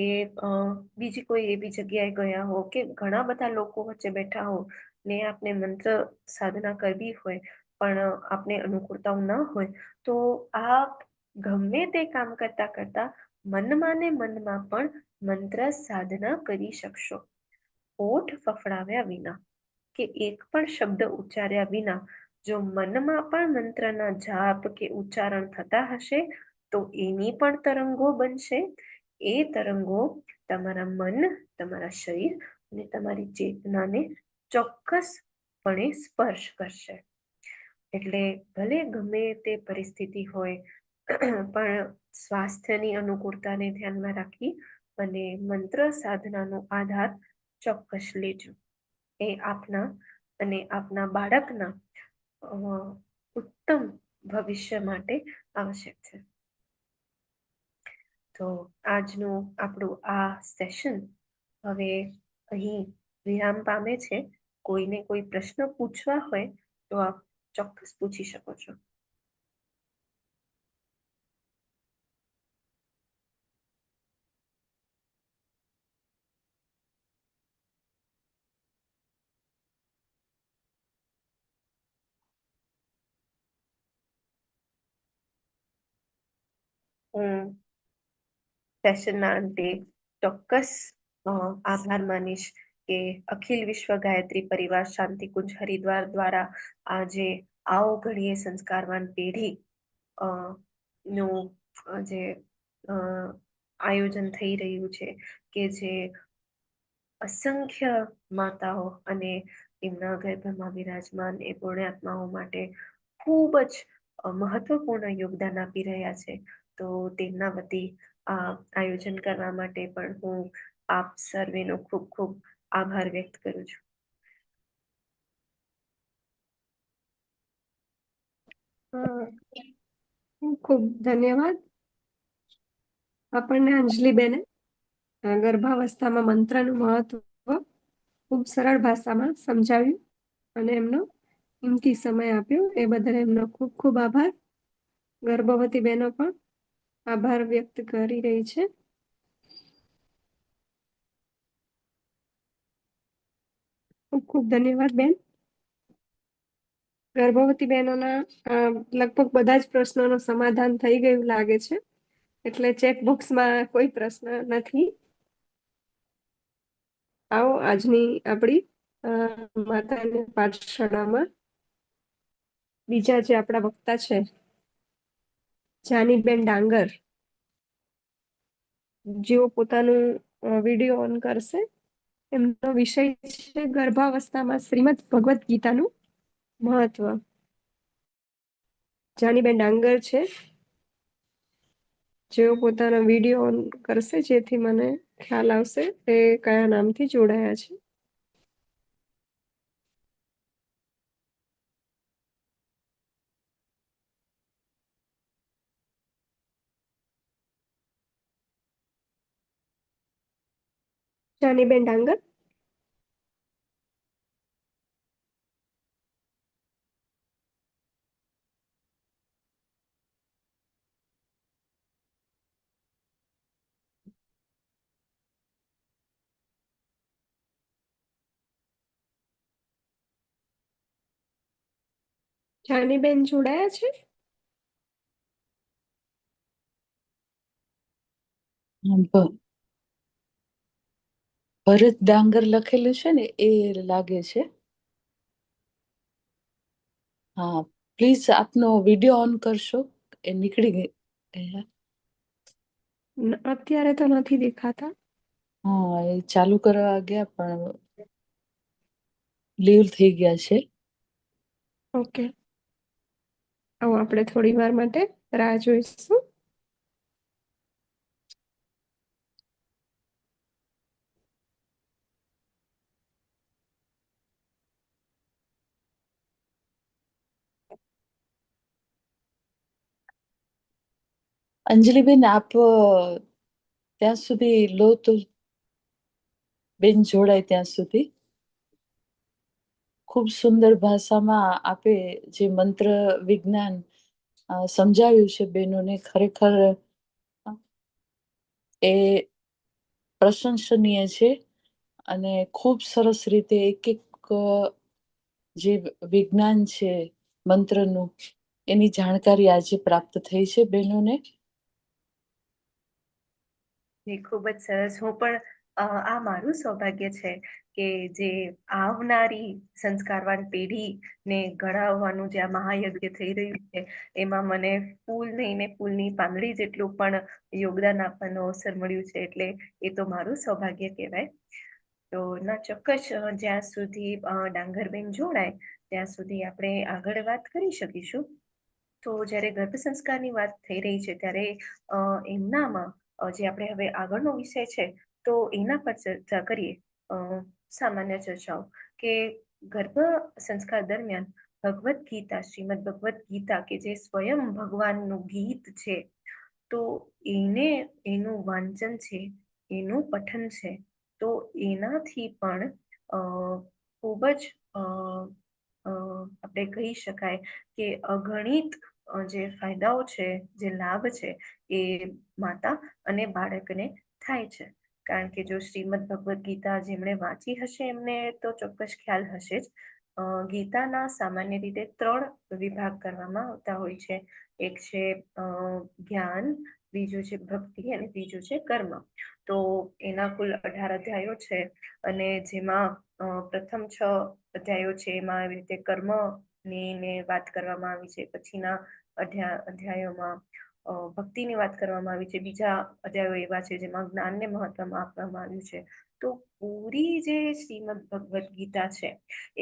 બીજી કોઈ એવી જગ્યાએ ગયા હો કે ઘણા બધા લોકો વચ્ચે બેઠા હો ને આપને મંત્ર સાધના કરવી હોય પણ આપને અનુકૂળતાઓ ન હોય, તો આપ ગમે તે કામ કરતા કરતા મનમાં ને મનમાં પણ મંત્ર સાધના કરી શકશો. ઓઠ ફફડાવ્યા વિના કે એક પણ શબ્દ ઉચ્ચાર્યા વિના જો મનમાં પણ મંત્રના જાપ કે ઉચ્ચારણ થતા હશે તો એની પણ તરંગો બનશે. એ તરંગો તમારા મન, તમારા શરીર અને તમારી ચેતનાને ચોક્કસપણે સ્પર્શ કરશે. એટલે ભલે ગમે તે પરિસ્થિતિ હોય પણ સ્વાસ્થ્યની અનુકૂળતાને ધ્યાનમાં રાખી અને મંત્ર સાધનાનો આધાર ચોક્કસ લેજો. એ આપના અને આપના બાળકના ઉત્તમ ભવિષ્ય માટે આવશ્યક છે. તો આજનું આપણું આ સેશન હવે અહીં વિરામ પામે છે. કોઈને કોઈ પ્રશ્ન પૂછવા હોય તો આપ ચોક્કસ પૂછી શકો છો. હું સેશનના અંતે ચોક્કસ આભાર માનીશ કે અખિલ વિશ્વ ગાયત્રી પરિવાર શાંતિકુંજ હરિદ્વાર દ્વારા આજે આવો ઘડીએ સંસ્કારવાન પેઢી નું જે આયોજન થઈ રહ્યું છે કે જે અસંખ્ય માતાઓ અને એમના ગર્ભમાં વિરાજમાન એ પુણ્યાત્માઓ માટે ખૂબ જ મહત્વપૂર્ણ યોગદાન આપી રહ્યા છે. તો તેમના વતી આ આયોજન કરવા માટે પણ હું આપ સર્વેનો ખૂબ ખૂબ આભાર વ્યક્ત કરું છું. ખૂબ ધન્યવાદ. આપણને અંજલિબેને ગર્ભાવસ્થામાં મંત્રનું મહત્વ ખૂબ સરળ ભાષામાં સમજાવ્યું અને એમનો કિંમતી સમય આપ્યો એ બદલ એમનો ખૂબ ખૂબ આભાર. ગર્ભવતી બહેનો પણ આભાર વ્યક્ત કરી રહી છે. ખૂબ ખૂબ ધન્યવાદ બેન. ગર્ભવતી બહેનોના લગભગ બધા જ પ્રશ્નોનું સમાધાન થઈ ગયું લાગે છે, એટલે ચેક બોક્સમાં કોઈ પ્રશ્ન નથી. આવો આજની આપણી માતાની પાઠશાળામાં બીજા જે આપણા વક્તા છે જાનીબેન ડાંગર, જેઓ પોતાનું વિડીયો ઓન કરશે. એમનો વિષય છે ગર્ભાવસ્થામાં શ્રીમદ ભગવદ્ ગીતાનું મહત્વ. જાનીબેન ડાંગર છે જેઓ પોતાનો વિડીયો ઓન કરશે, જેથી મને ખ્યાલ આવશે તે કયા નામથી જોડાયા છે. જાનીબેન ડાંગર. જાનીબેન જોડાયા છે? ભરત ડાંગર લખેલું છે ને એ લાગે છે. હા, પ્લીઝ આપનો વિડીયો ઓન કરશો. એ નીકળી ગઈ. અત્યારે તો નથી દેખાતા. હા, એ ચાલુ કરવા ગયા પણ લીવ થઈ ગયા છે. ઓકે, આવો આપણે થોડી વાર માટે રાહ જોઈશું. અંજલિબેન, આપ ત્યાં સુધી લો તો બેન જોડાય ત્યાં સુધી. ખૂબ સુંદર ભાષામાં આપે જે મંત્ર વિજ્ઞાન સમજાવ્યું છે બહેનોને, ખરેખર એ પ્રશંસનીય છે. અને ખૂબ સરસ રીતે એક જે વિજ્ઞાન છે મંત્રનું, એની જાણકારી આજે પ્રાપ્ત થઈ છે બહેનોને. ખૂબ જ સરસ. હું પણ આ મારું સૌભાગ્ય છે કે જે આવનારી સંસ્કારવાન પેઢીને ઘડાવવાનું જે આ મહાયજ્ઞ થઈ રહ્યું છે એમાં મને ફૂલ નહીં ને ફૂલની પાંદડી જેટલું પણ યોગદાન આપવાનો અવસર મળ્યું છે, એટલે એ તો મારું સૌભાગ્ય કહેવાય. તો ના, ચોક્કસ જ્યાં સુધી ડાંગરબેન જોડાય ત્યાં સુધી આપણે આગળ વાત કરી શકીશું. તો જ્યારે ગર્ભ સંસ્કારની વાત થઈ રહી છે ત્યારે એમનામાં જે આપણે હવે આગળનો વિષય છે તો એના પર ચર્ચા કરીએ. સામાન્ય ચર્ચાઓ કે ગર્ભ સંસ્કાર દરમિયાન ભગવદ્ ગીતા, શ્રીમદ ભગવદ્ ગીતા કે જે સ્વયં ભગવાનનું ગીત છે, તો એનું વાંચન છે, એનું પઠન છે, તો એનાથી પણ ખૂબ જ આપણે કહી શકાય કે અગણિત જે ફાયદાઓ છે, જે લાભ છે, એ માતા અને બાળકને થાય છે. કારણ કે જો શ્રીમદ ભગવદ્ ગીતા જેમણે વાંચી હશે એમને તો ચોક્કસ ખ્યાલ હશે જ. ગીતાના સામાન્ય રીતે 3 વિભાગ કરવામાં આવતા હોય છે. એક છે જ્ઞાન, બીજું છે ભક્તિ અને ત્રીજું છે કર્મ. તો એના કુલ 18 અધ્યાયો છે અને જેમાં પ્રથમ 6 અધ્યાયો છે એમાં આવી રીતે કર્મની વાત કરવામાં આવી છે. પછીના અધ્યાયોમાં ભક્તિની વાત કરવામાં આવી છે. બીજા અધ્યાયો એવા છે જેમાં જ્ઞાનને મહત્વ આપવામાં આવ્યું છે. તો પૂરી જે શ્રીમદ ભગવદ્ ગીતા છે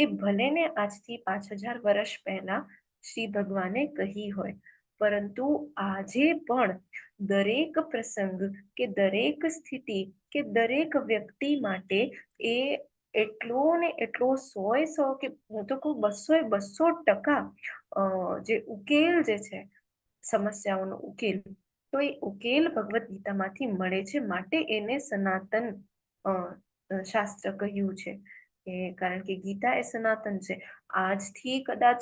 એ ભલે ને આજથી 5000 વર્ષ પહેલા શ્રી ભગવાને કહી હોય, પરંતુ આજે પણ દરેક પ્રસંગ કે દરેક સ્થિતિ કે દરેક વ્યક્તિ માટે એ એટલો ને એટલો 100% કે હું તો કહું 200% જે ઉકેલ જે છે સમસ્યાઓનો ઉકેલ, તો એ ઉકેલ ભગવદ્ ગીતામાંથી મળે છે. માટે એને સનાતન શાસ્ત્ર કહ્યું છે. કારણ કે ગીતા એ સનાતન છે. આજથી કદાચ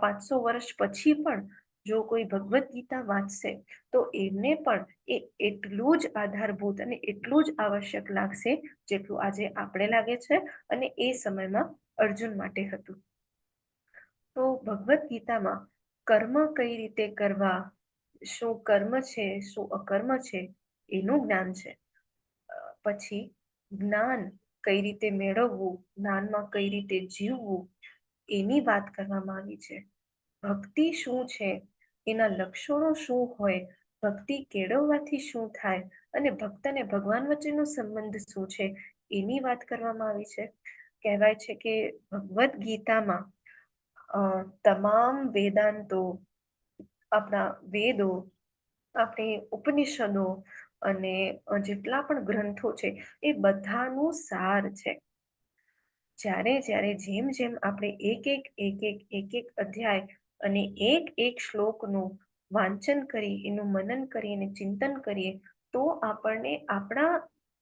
500 વર્ષ પછી પણ જો કોઈ ભગવદ્ ગીતા વાંચશે તો એમને પણ એ એટલું જ આધારભૂત અને એટલું જ આવશ્યક લાગશે જેટલું આજે આપણે લાગે છે અને એ સમયમાં અર્જુન માટે હતું. તો ભગવદ્ ગીતામાં કર્મ કઈ રીતે કરવા, શું કર્મ છે, શું અકર્મ છે, એનું જ્ઞાન છે. પછી જ્ઞાન કઈ રીતે મેળવવું, જ્ઞાનમાં કઈ રીતે જીવવું, એની વાત કરવામાં આવી છે. ભક્તિ શું છે, એના લક્ષણો શું હોય, ભક્તિ કેળવવાથી શું થાય અને ભક્ત અને ભગવાન વચ્ચેનો સંબંધ શું છે, એની વાત કરવામાં આવી છે. કહેવાય છે કે ભગવદ્ ગીતામાં તમામ વેદાંતો, આપણા વેદો, આપણી ઉપનિષદો અને જેટલા પણ ગ્રંથો છે એ બધાનું સાર છે. જ્યારે જેમ જેમ આપણે એક અધ્યાય અને એક શ્લોકનું વાંચન કરી, એનું મનન કરી અને ચિંતન કરીએ તો આપણને આપણા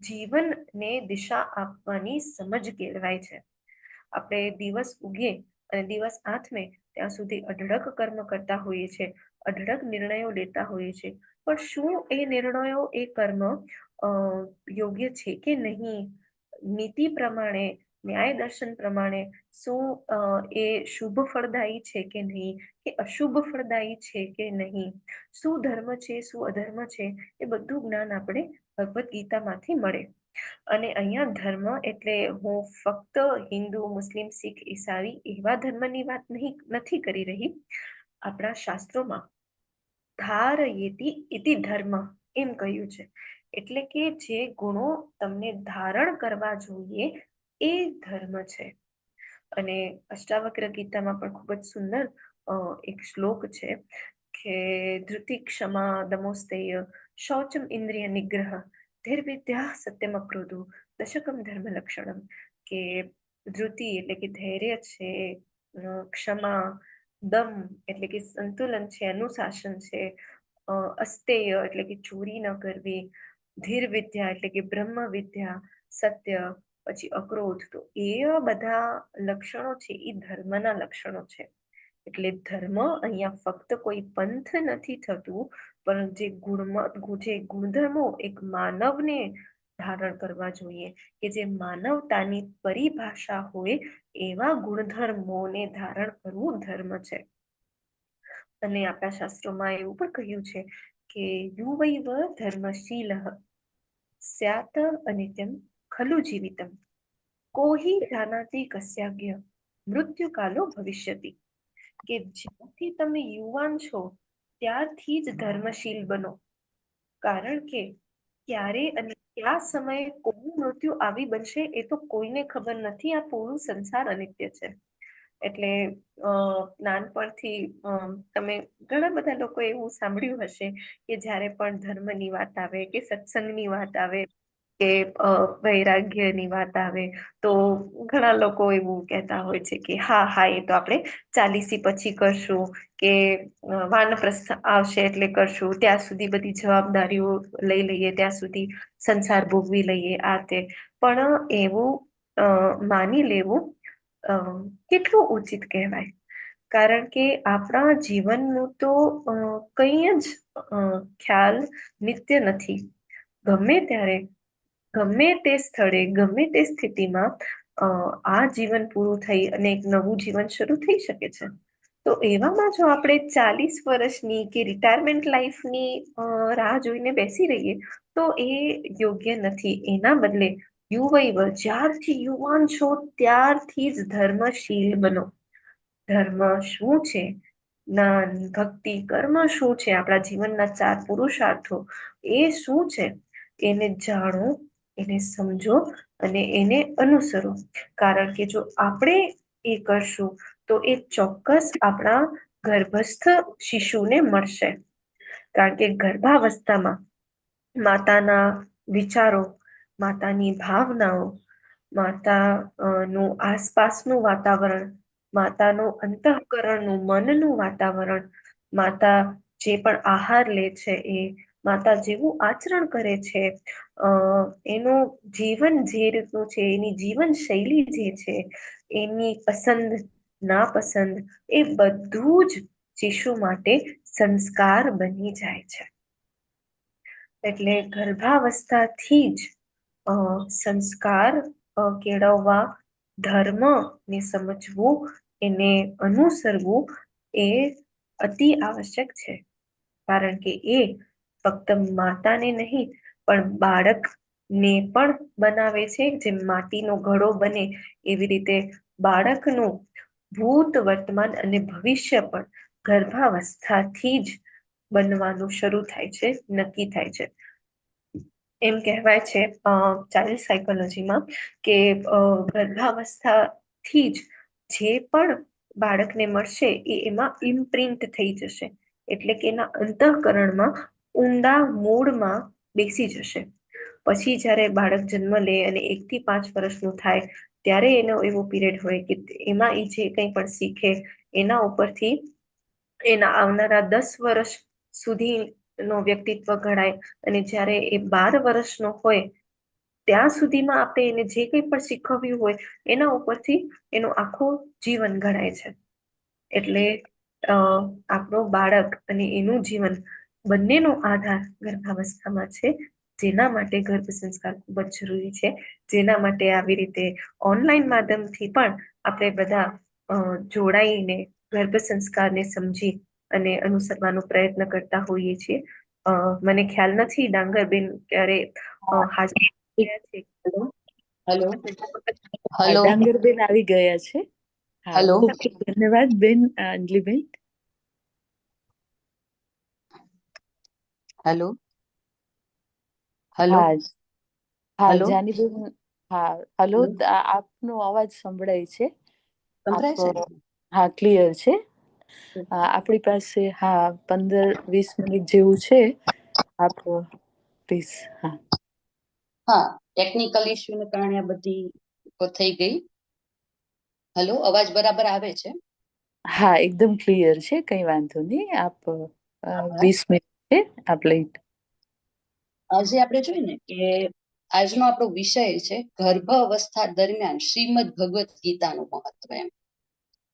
જીવનને દિશા આપવાની સમજ કેળવાય છે. આપણે દિવસ ઉગે અને દિવસ આથમે ત્યાં સુધી અઢળક કર્મ કરતા હોઈએ છીએ, અઢળક નિર્ણયો લેતા હોઈએ છીએ, પણ શું એ નિર્ણયો, એ કર્મ યોગ્ય છે કે નહીં? નીતિ પ્રમાણે, ન્યાય દર્શન પ્રમાણે શું એ શુભ ફળદાયી છે કે નહીં, કે અશુભ ફળદાયી છે કે નહીં, શું ધર્મ છે, શું અધર્મ છે, એ બધું જ્ઞાન આપણે ભગવદ્ ગીતામાંથી મળે. અને અહીંયા ધર્મ એટલે હું ફક્ત હિન્દુ, મુસ્લિમ, શીખ, ઈસાઈ એવા ધર્મની વાત નથી કરી રહી. આપણા શાસ્ત્રોમાં ધારયેતિ ઇતિ ધર્મ એમ કહ્યું છે, એટલે કે જે ગુણો તમને ધારણ કરવા જોઈએ એ ધર્મ છે. અને અષ્ટાવક્ર ગીતામાં પણ ખૂબ જ સુંદર એક શ્લોક છે કે ધૃતિ, ક્ષમા, દમોસ્તેય, શૌચમ, ઇન્દ્રિય નિગ્રહ, ધૈર્યવિદ્યા, સત્યમ, અક્રોધો, દશકમ ધર્મ લક્ષણમ. કે ધૃતિ એટલે કે ધૈર્ય છે, ક્ષમા, દમ એટલે કે સંતુલન છે, અનુશાસન છે, અસ્તેય એટલે કે ચોરી ન કરવી, ધીર વિદ્યા એટલે કે બ્રહ્મ વિદ્યા, સત્ય, પછી અક્રોધ. તો એ બધા લક્ષણો છે એ ધર્મના લક્ષણો છે. એટલે ધર્મ અહીંયા ફક્ત કોઈ પંથ નથી થતું, પણ જે ગુણધર્મો એક માનવને ધારણ કરવા જોઈએ, કે જે માનવતાની પરિભાષા હોય એવા ગુણધર્મોને ધારણ કરવું ધર્મ છે. અને આપણા શાસ્ત્રોમાં એવું પણ કહ્યું છે કે યુવૈવ ધર્મશીલઃ સ્યાત અનિત્યમ ખલુ જીવિતમ કોહી જાનાતિ કસ્યાજ્ઞ મૃત્યુકાલો ભવિષ્યતિ. કે જ્યારથી તમે યુવાન છો ત્યારથી જ ધર્મશીલ બનો, કારણ કે ક્યારે અને કયા સમયે કોનું મૃત્યુ આવી બનશે એ તો કોઈને ખબર નથી. આ પૂરું સંસાર અનિત્ય છે. એટલે નાનપણથી તમે ઘણા બધા લોકો એવું સાંભળ્યું હશે કે જ્યારે પણ ધર્મની વાત આવે, કે સત્સંગની વાત આવે, કે વૈરાગ્યની વાત આવે, તો ઘણા લોકો એવું કહેતા હોય છે કે હા હા એ તો આપણે 40 પછી કરશું, કે વાનપ્રસ્થ આવશે એટલે કરશું, ત્યાં સુધી બધી જવાબદારીઓ લઈ લઈએ, ત્યાં સુધી સંસાર ભોગવી લઈએ, આ તે. પણ એવું માની લેવું કેટલું ઉચિત કહેવાય? કારણ કે આપણા જીવનનું તો કંઈ જ ખ્યાલ નિત્ય નથી. ગમે ત્યારે, ગમે તે સ્થળે, ગમે તે સ્થિતિમાં આ જીવન પૂરું થઈ અને એક નવું જીવન શરૂ થઈ શકે છે. તો એવામાં જો આપણે 40 વર્ષની કે રિટાયરમેન્ટ લાઈફની રાહ જોઈને બેસી રહીએ તો એ યોગ્ય નથી. એના બદલે યુવૈવ, જ્યારથી યુવાન છો ત્યારથી જ ધર્મશીલ બનો. ધર્મ શું છે, જ્ઞાન, ભક્તિ, કર્મ શું છે, આપણા જીવનના 4 પુરુષાર્થો એ શું છે, એને જાણો, એને સમજો અને એને અનુસરો. કારણ કે જો આપણે એ કરશું તો એ ચોક્કસ આપણા ગર્ભસ્થ શિશુને મળશે. કારણ કે ગર્ભાવસ્થામાં માતાના વિચારો, માતાની ભાવનાઓ, માતાનું આસપાસનું વાતાવરણ, માતાનું અંતઃકરણનું, મનનું વાતાવરણ, માતા જે પણ આહાર લે છે એ, માતા જેવું આચરણ કરે છે, એનું જીવન જે રીતનું છે, એની જીવન શૈલી જે છે, એની પસંદ નાપસંદ, એ બધું જ શિશુ માટે સંસ્કાર બની જાય છે. એટલે ગર્ભાવસ્થાથી જ સંસ્કાર કેળવવા, ધર્મને સમજવું, એને અનુસરવું એ અતિ આવશ્યક છે. કારણ કે એ ફક્ત માતાને નહીં પણ બાળકને પણ બનાવે છે. જેમ માટીનો ઘડો બને એવી રીતે બાળકનું ભૂત, વર્તમાન અને ભવિષ્ય પણ ગર્ભાવસ્થાથી જ બનવાનું શરૂ થાય છે, નક્કી થાય છે. એમ કહેવાય છે ચાઇલ્ડ સાયકોલોજીમાં કે ગર્ભાવસ્થાથી જ જે પણ બાળકને મળશે એ એમાં ઇમ્પ્રિન્ટ થઈ જશે. એટલે કે એના અંતઃકરણમાં ઊંડા મૂળમાં બેસી જશે. પછી જ્યારે બાળક જન્મ લે અને 1 થી 5 વર્ષનું થાય ત્યારે એનો એવો પીરિયડ હોય કે એમાં એ જે કંઈ પણ શીખે એના ઉપરથી એના આવનારા 10 વર્ષ સુધીનો વ્યક્તિત્વ ઘડાય. અને જ્યારે એ 12 વર્ષનો હોય ત્યાં સુધીમાં આપણે એને જે કંઈ પણ શીખવ્યું હોય એના ઉપરથી એનું આખું જીવન ઘડાય છે. એટલે આપણું બાળક અને એનું જીવન બંનેનો આધાર ગર્ભાવસ્થામાં છે, જેના માટે ગર્ભ સંસ્કાર ખૂબ જ જરૂરી છે. જેના માટે આવી રીતે ઓનલાઈન માધ્યમથી પણ આપણે બધા જોડાઈને ગર્ભ સંસ્કારને સમજી અને અનુસરવાનો પ્રયત્ન કરતા હોઈએ છીએ. મને ખ્યાલ નથી ડાંગરબેન ક્યારે હાજર થયા છે. હેલો હા, હેલો ડાંગરબેન આવી ગયા છે. હા, હેલો ખૂબ ખૂબ ધન્યવાદ બેન અંજલિબેન. હેલો હેલો હા હા હેલો જાનીબેન. હા હલો, હેલો આપનો અવાજ સંભળાય છે. આપ સંભળાય છે? હા, ક્લિયર છે. આપણી પાસે 15-20 મિનિટ જેવું છે. આપ પ્લીઝ. હા હા, ટેકનિકલ ઇશ્યુને કારણે આ બધી થઈ ગઈ. હેલો, અવાજ બરાબર આવે છે? હા, એકદમ ક્લિયર છે, કઈ વાંધો નહીં. આપ આભાર. 20 મિનિટ છે આપ લઈ. આજે આપણે જોઈએ ને કે આજનો આપણો વિષય છે ગર્ભ અવસ્થા દરમિયાન શ્રીમદ ભગવદ્ ગીતાનું મહત્વ. એમ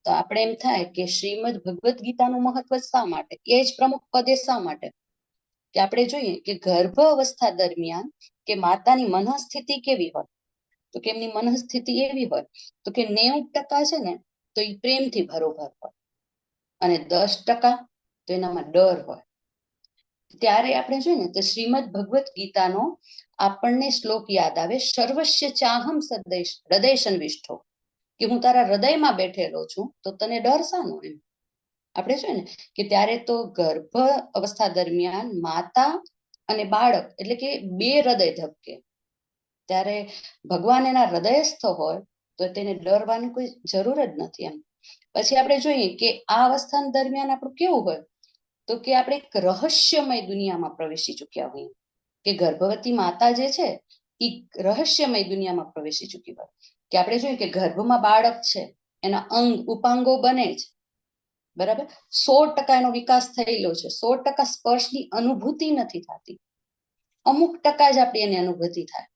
તો આપણે એમ થાય કે શ્રીમદ ભગવદ્ ગીતાનું મહત્વ શા માટે, એ જ પ્રમુખ પદે શા માટે કે આપણે જોઈએ કે ગર્ભ અવસ્થા દરમિયાન કે માતાની મનઃસ્થિતિ કેવી હોય, તો કે એમની મનઃસ્થિતિ એવી હોય તો કે 90% છે ને તો એ પ્રેમથી ભરોભર હોય અને 10% તો એનામાં ડર હોય. ત્યારે આપણે જોઈએ ને તો શ્રીમદ ભગવદ્ ગીતાનો આપણને શ્લોક યાદ આવે, સર્વસ્ય ચાહમ હૃદય સંવિષ્ઠો, કે હું તારા હૃદયમાં બેઠેલો છું તો તને ડર શાનો. એમ આપણે જોઈએ ને કે ત્યારે તો ગર્ભ અવસ્થા દરમિયાન માતા અને બાળક એટલે કે બે હૃદય ધબકે, ત્યારે ભગવાન એના હૃદયસ્થ હોય તો તેને ડરવાની કોઈ જરૂર જ નથી. એમ પછી આપણે જોઈએ કે આ અવસ્થા દરમિયાન આપણું કેવું હોય તો કે આપણે એક રહસ્યમય દુનિયામાં પ્રવેશી ચૂક્યા હોઈએ, કે ગર્ભવતી માતા જે છે એ રહસ્યમય દુનિયામાં પ્રવેશી ચૂકી હોય. કે આપણે જોઈએ કે ગર્ભમાં બાળક છે, એના અંગ ઉપાંગો બને છે, બરાબર, 100% એનો વિકાસ થયેલો છે, 100% સ્પર્શની અનુભૂતિ નથી થતી, અમુક ટકા જ આપણી એની અનુભૂતિ થાય.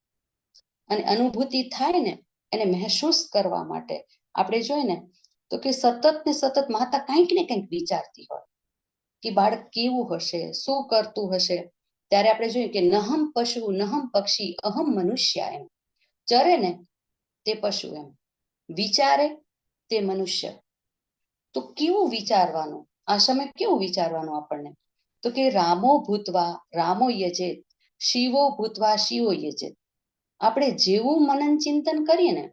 અને અનુભૂતિ થાય ને એને મહેસૂસ કરવા માટે આપણે જોઈએ ને તો કે સતત ને સતત માતા કંઈક ને કંઈક વિચારતી હોય કે બાળક કેવું હશે, શું કરતું હશે. ત્યારે આપણે જોઈએ કે નહમ પશુ નહમ પક્ષી અહમ મનુષ્ય, એમ ચરે ને તે પશુ, એમ વિચારે તે મનુષ્ય. તો કેવું વિચારવાનું, આ સમય કેવું વિચારવાનું આપણને, તો કે રામો ભૂતવા રામો યજેત, શિવો ભૂતવા શિવો યજેત. આપણે જેવું મનન ચિંતન કરીએ ને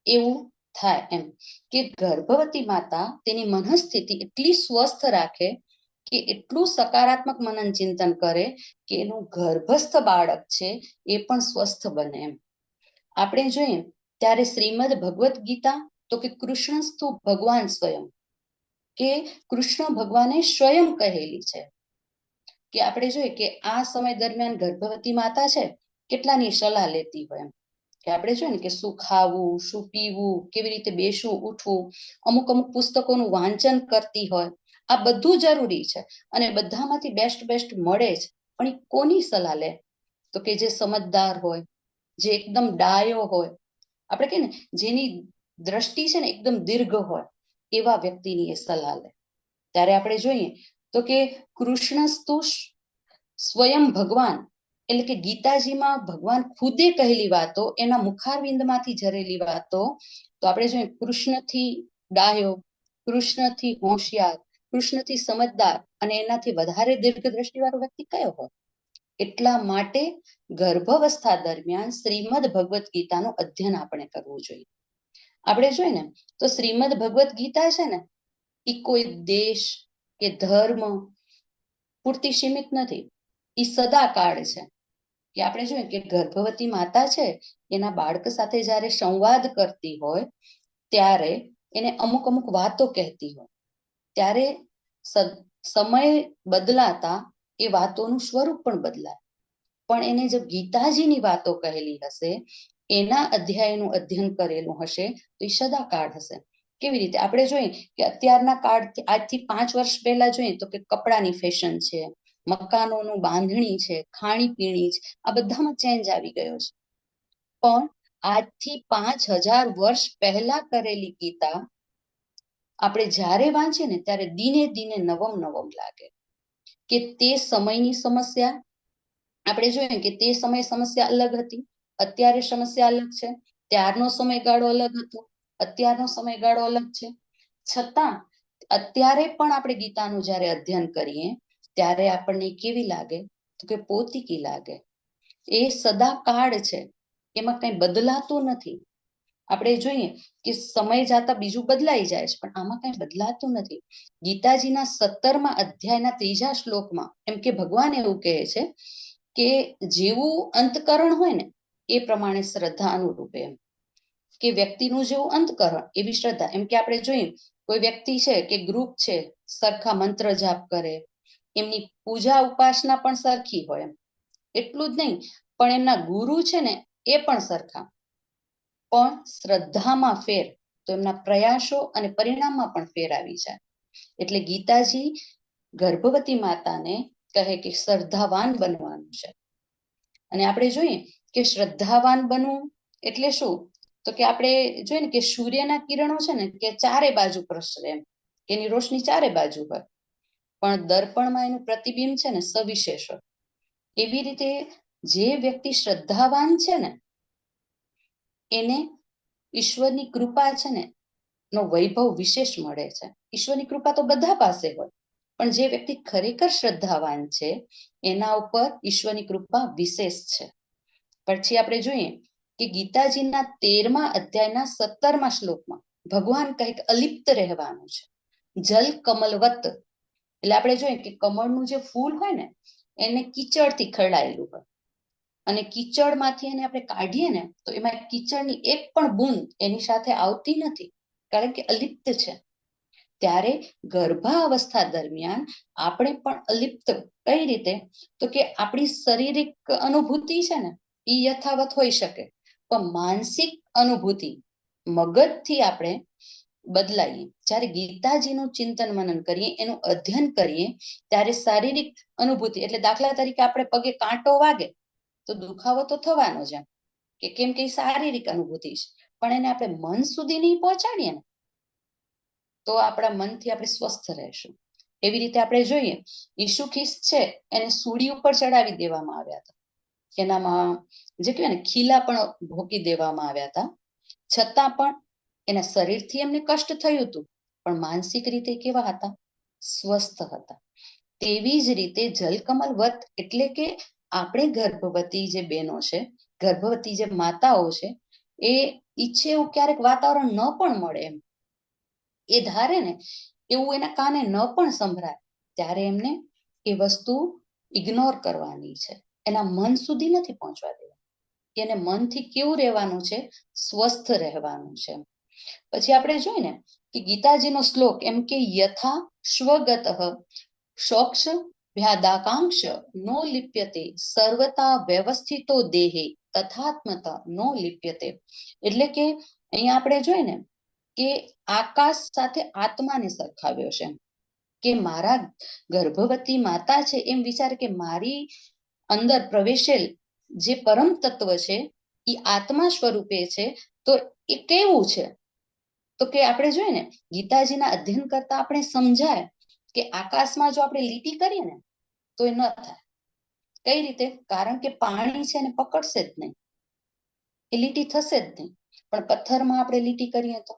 એવું થાય. એમ કે ગર્ભવતી માતા તેની મનઃસ્થિતિ એટલી સ્વસ્થ રાખે કે એટલું સકારાત્મક મનન ચિંતન કરે કે એનું ગર્ભસ્થ બાળક છે એ પણ સ્વસ્થ બને. એમ આપણે જોઈએ ત્યારે શ્રીમદ ભગવદ્ ગીતા તો કે કૃષ્ણસ્તુ ભગવાન સ્વયં, કે કૃષ્ણ ભગવાને સ્વયં કહેલી છે. કે આપણે જોઈએ કે આ સમય દરમિયાન ગર્ભવતી માતા છે કેટલાની સલાહ લેતી હોય. એમ કે આપણે જોઈએ ને કે શું ખાવું, શું પીવું, કેવી રીતે બેસવું ઉઠવું, અમુક પુસ્તકોનું વાંચન કરતી હોય. આ બધું જરૂરી છે અને બધામાંથી બેસ્ટ મળે જ, પણ એ કોની સલાહ લે, તો કે જે સમજદાર હોય, જે એકદમ ડાયો હોય, આપણે કહીએ ને જેની દ્રષ્ટિ છે ને એકદમ દીર્ઘ હોય, એવા વ્યક્તિની એ સલાહ લે. ત્યારે આપણે જોઈએ તો કે કૃષ્ણસ્તુ સ્વયં ભગવાન, એટલે કે ગીતાજીમાં ભગવાન ખુદે કહેલી વાતો, એના મુખારવિંદમાંથી ઝરેલી વાતો. તો આપણે જોઈએ કૃષ્ણથી ડાયો, કૃષ્ણથી હોશિયાર, કૃષ્ણથી સમજદાર અને એનાથી વધારે દીર્ઘ દ્રષ્ટિવાળો વ્યક્તિ કયો હોય. એટલા માટે ગર્ભાવસ્થા દરમિયાન શ્રીમદ ભગવદ્ ગીતાનું અધ્યયન આપણે કરવું જોઈએ. આપણે જોઈએ ને તો શ્રીમદ ભગવદ્ ગીતા છે ને એ કોઈ દેશ કે ધર્મ પૂરતી સીમિત નથી, એ સદાકાળ છે. કે આપણે જોઈએ કે ગર્ભવતી માતા છે એના બાળક સાથે જ્યારે સંવાદ કરતી હોય ત્યારે એને અમુક વાતો કહેતી હોય, ત્યારે સમય બદલાતા એ વાતોનું સ્વરૂપ પણ બદલાય. પણ એને જો ગીતાજીની વાતો કહેલી હશે, એના અધ્યાયનું અધ્યયન કરેલું હશે તો એ સદાકાળ હશે. કેવી રીતે આપણે જોઈએ કે અત્યારના કાળ આજથી 5 વર્ષ પહેલા જોઈએ તો કે કપડાની ફેશન છે, મકાનોનું બાંધણી છે, ખાણીપીણી છે, આ બધામાં ચેન્જ આવી ગયો છે. પણ આજથી 5000 વર્ષ પહેલા કરેલી ગીતા આપણે જ્યારે વાંચીએ ને ત્યારે દિને દિને નવમ નવમ લાગે કે તે સમયની સમસ્યા આપણે જોઈએ કે તે સમયે સમસ્યા અલગ હતી, અત્યારે સમસ્યા અલગ છે, ત્યારનો સમયગાળો અલગ હતો, અત્યારનો સમયગાળો અલગ છે, છતાં અત્યારે પણ આપણે ગીતાનું જ્યારે અધ્યયન કરીએ ત્યારે આપણને કેવી લાગે તો કે પોતીકી લાગે. એ સદાકાળ છે, એમાં કઈ બદલાતું નથી. આપણે જોઈએ કે સમય જતા બીજું બદલાઈ જાય છે, પણ આમાં કઈ બદલાતું નથી. ગીતાજીના 17મા અધ્યાયના 3જા શ્લોકમાં એમ કે ભગવાન એવું કહે છે કે જેવું અંતકરણ હોય ને એ પ્રમાણે શ્રદ્ધા અનુરૂપે, એમ કે વ્યક્તિનું જેવું અંતકરણ એવી શ્રદ્ધા. એમ કે આપણે જોઈએ કોઈ વ્યક્તિ છે કે ગ્રુપ છે, સરખા મંત્ર જાપ કરે, એમની પૂજા ઉપાસના પણ સરખી હોય, એટલું જ નહીં પણ એમના ગુરુ છે ને એ પણ સરખા, પણ શ્રદ્ધામાં ફેર, તો એમના પ્રયાસો અને પરિણામમાં પણ ફેર આવી જાય. એટલે ગીતાજી ગર્ભવતી માતાને કહે કે શ્રદ્ધાવાન બનવાનું છે. અને આપણે જોઈએ કે શ્રદ્ધાવાન બનવું એટલે શું, તો કે આપણે જોઈએ ને કે સૂર્યના કિરણો છે ને કે ચારે બાજુ પ્રસરે, એમ એની રોશની ચારે બાજુ હોય, પણ દર્પણમાં એનું પ્રતિબિંબ છે ને સવિશેષ હોય. એવી રીતે જે વ્યક્તિ શ્રદ્ધાવાન છે ને એને ઈશ્વરની કૃપા છે ને નો વૈભવ વિશેષ મળે છે. ઈશ્વરની કૃપા તો બધા પાસે હોય, પણ જે વ્યક્તિ ખરેખર શ્રદ્ધાવાન છે એના ઉપર ઈશ્વરની કૃપા વિશેષ છે. પછી આપણે જોઈએ કે ગીતાજીના 13મા અધ્યાયના 17મા શ્લોકમાં ભગવાન કંઈક અલિપ્ત રહેવાનું છે, જલ કમલવત. એટલે આપણે જોઈએ કે કમળનું જે ફૂલ હોય ને એને કીચડથી ખરડાયેલું હોય, અને કીચડમાંથી એને આપણે કાઢીએ ને તો એમાં કીચડની એક પણ બૂંદ એની સાથે આવતી નથી, કારણ કે અલિપ્ત છે. ત્યારે ગર્ભાવસ્થા દરમિયાન આપણે પણ અલિપ્ત કઈ રીતે, તો કે આપણી શારીરિક અનુભૂતિ છે ને એ યથાવત હોઈ શકે, પણ માનસિક અનુભૂતિ મગજથી આપણે બદલાઈએ. જ્યારે ગીતાજીનું ચિંતન મનન કરીએ, એનું અધ્યયન કરીએ, ત્યારે શારીરિક અનુભૂતિ એટલે દાખલા તરીકે આપણે પગે કાંટો વાગે તો દુખાવો તો થવાનો જ, કે કેમ કે શારીરિક અનુભૂતિ છે, પણ એને આપણે મન સુધી નહીં પહોંચાડીએ ને તો આપણા મનથી આપણે સ્વસ્થ રહેશું. એવી રીતે આપણે જોઈએ ઈસુ ખ્રિસ્ત છે એને સૂળી ઉપર ચડાવી દેવામાં આવ્યા હતા, એનામાં જે કહેવાય ને ખીલા પણ ભોકી દેવામાં આવ્યા હતા, છતાં પણ એના શરીરથી એમને કષ્ટ થયું હતું, પણ માનસિક રીતે કેવા હતા, સ્વસ્થ હતા. તેવી જ રીતે જલકમલ વત એટલે કે આપણે ગર્ભવતી જે બહેનો છે, ગર્ભવતી જે માતાઓ છે, એ ઈચ્છે એવું ક્યારેક વાતાવરણ ન પણ મળે, એમ એ ધારે ને એવું એના કાને ન પણ સંભળાય, ત્યારે એમને એ વસ્તુ ઇગ્નોર કરવાની છે, એના મન સુધી નથી પહોંચવા દેવાની. એને મનથી કેવું રહેવાનું છે, સ્વસ્થ રહેવાનું છે. પછી આપણે જોઈએ ને કે ગીતાજીનો શ્લોક એમ કે યથા સ્વગત શોક્ષ વ્યાદાકાંક્ષ નો લિપ્યતે સર્વતા વ્યવસ્થિતો દેહે તથાત્મતા નો લિપ્યતે. એટલે કે અહીંયા આપણે જોઈએ ને કે આકાશ સાથે આત્માને સરખાવ્યો છે, કે મારા ગર્ભવતી માતા છે એમ વિચારે કે મારી અંદર પ્રવેશેલ જે પરમ તત્વ છે એ આત્મા સ્વરૂપે છે, તો એ કેવું છે, તો કે આપણે જોઈએ ને ગીતાજીના અધ્યયન કરતા આપણે સમજાય કે આકાશમાં જો આપણે લીટી કરીએ ને તો એ ન થાય. કઈ રીતે, કારણ કે પાણી છે એને પકડશે જ નહીં, એ લીટી થશે જ નહીં. પણ પથ્થરમાં આપણે લીટી કરીએ તો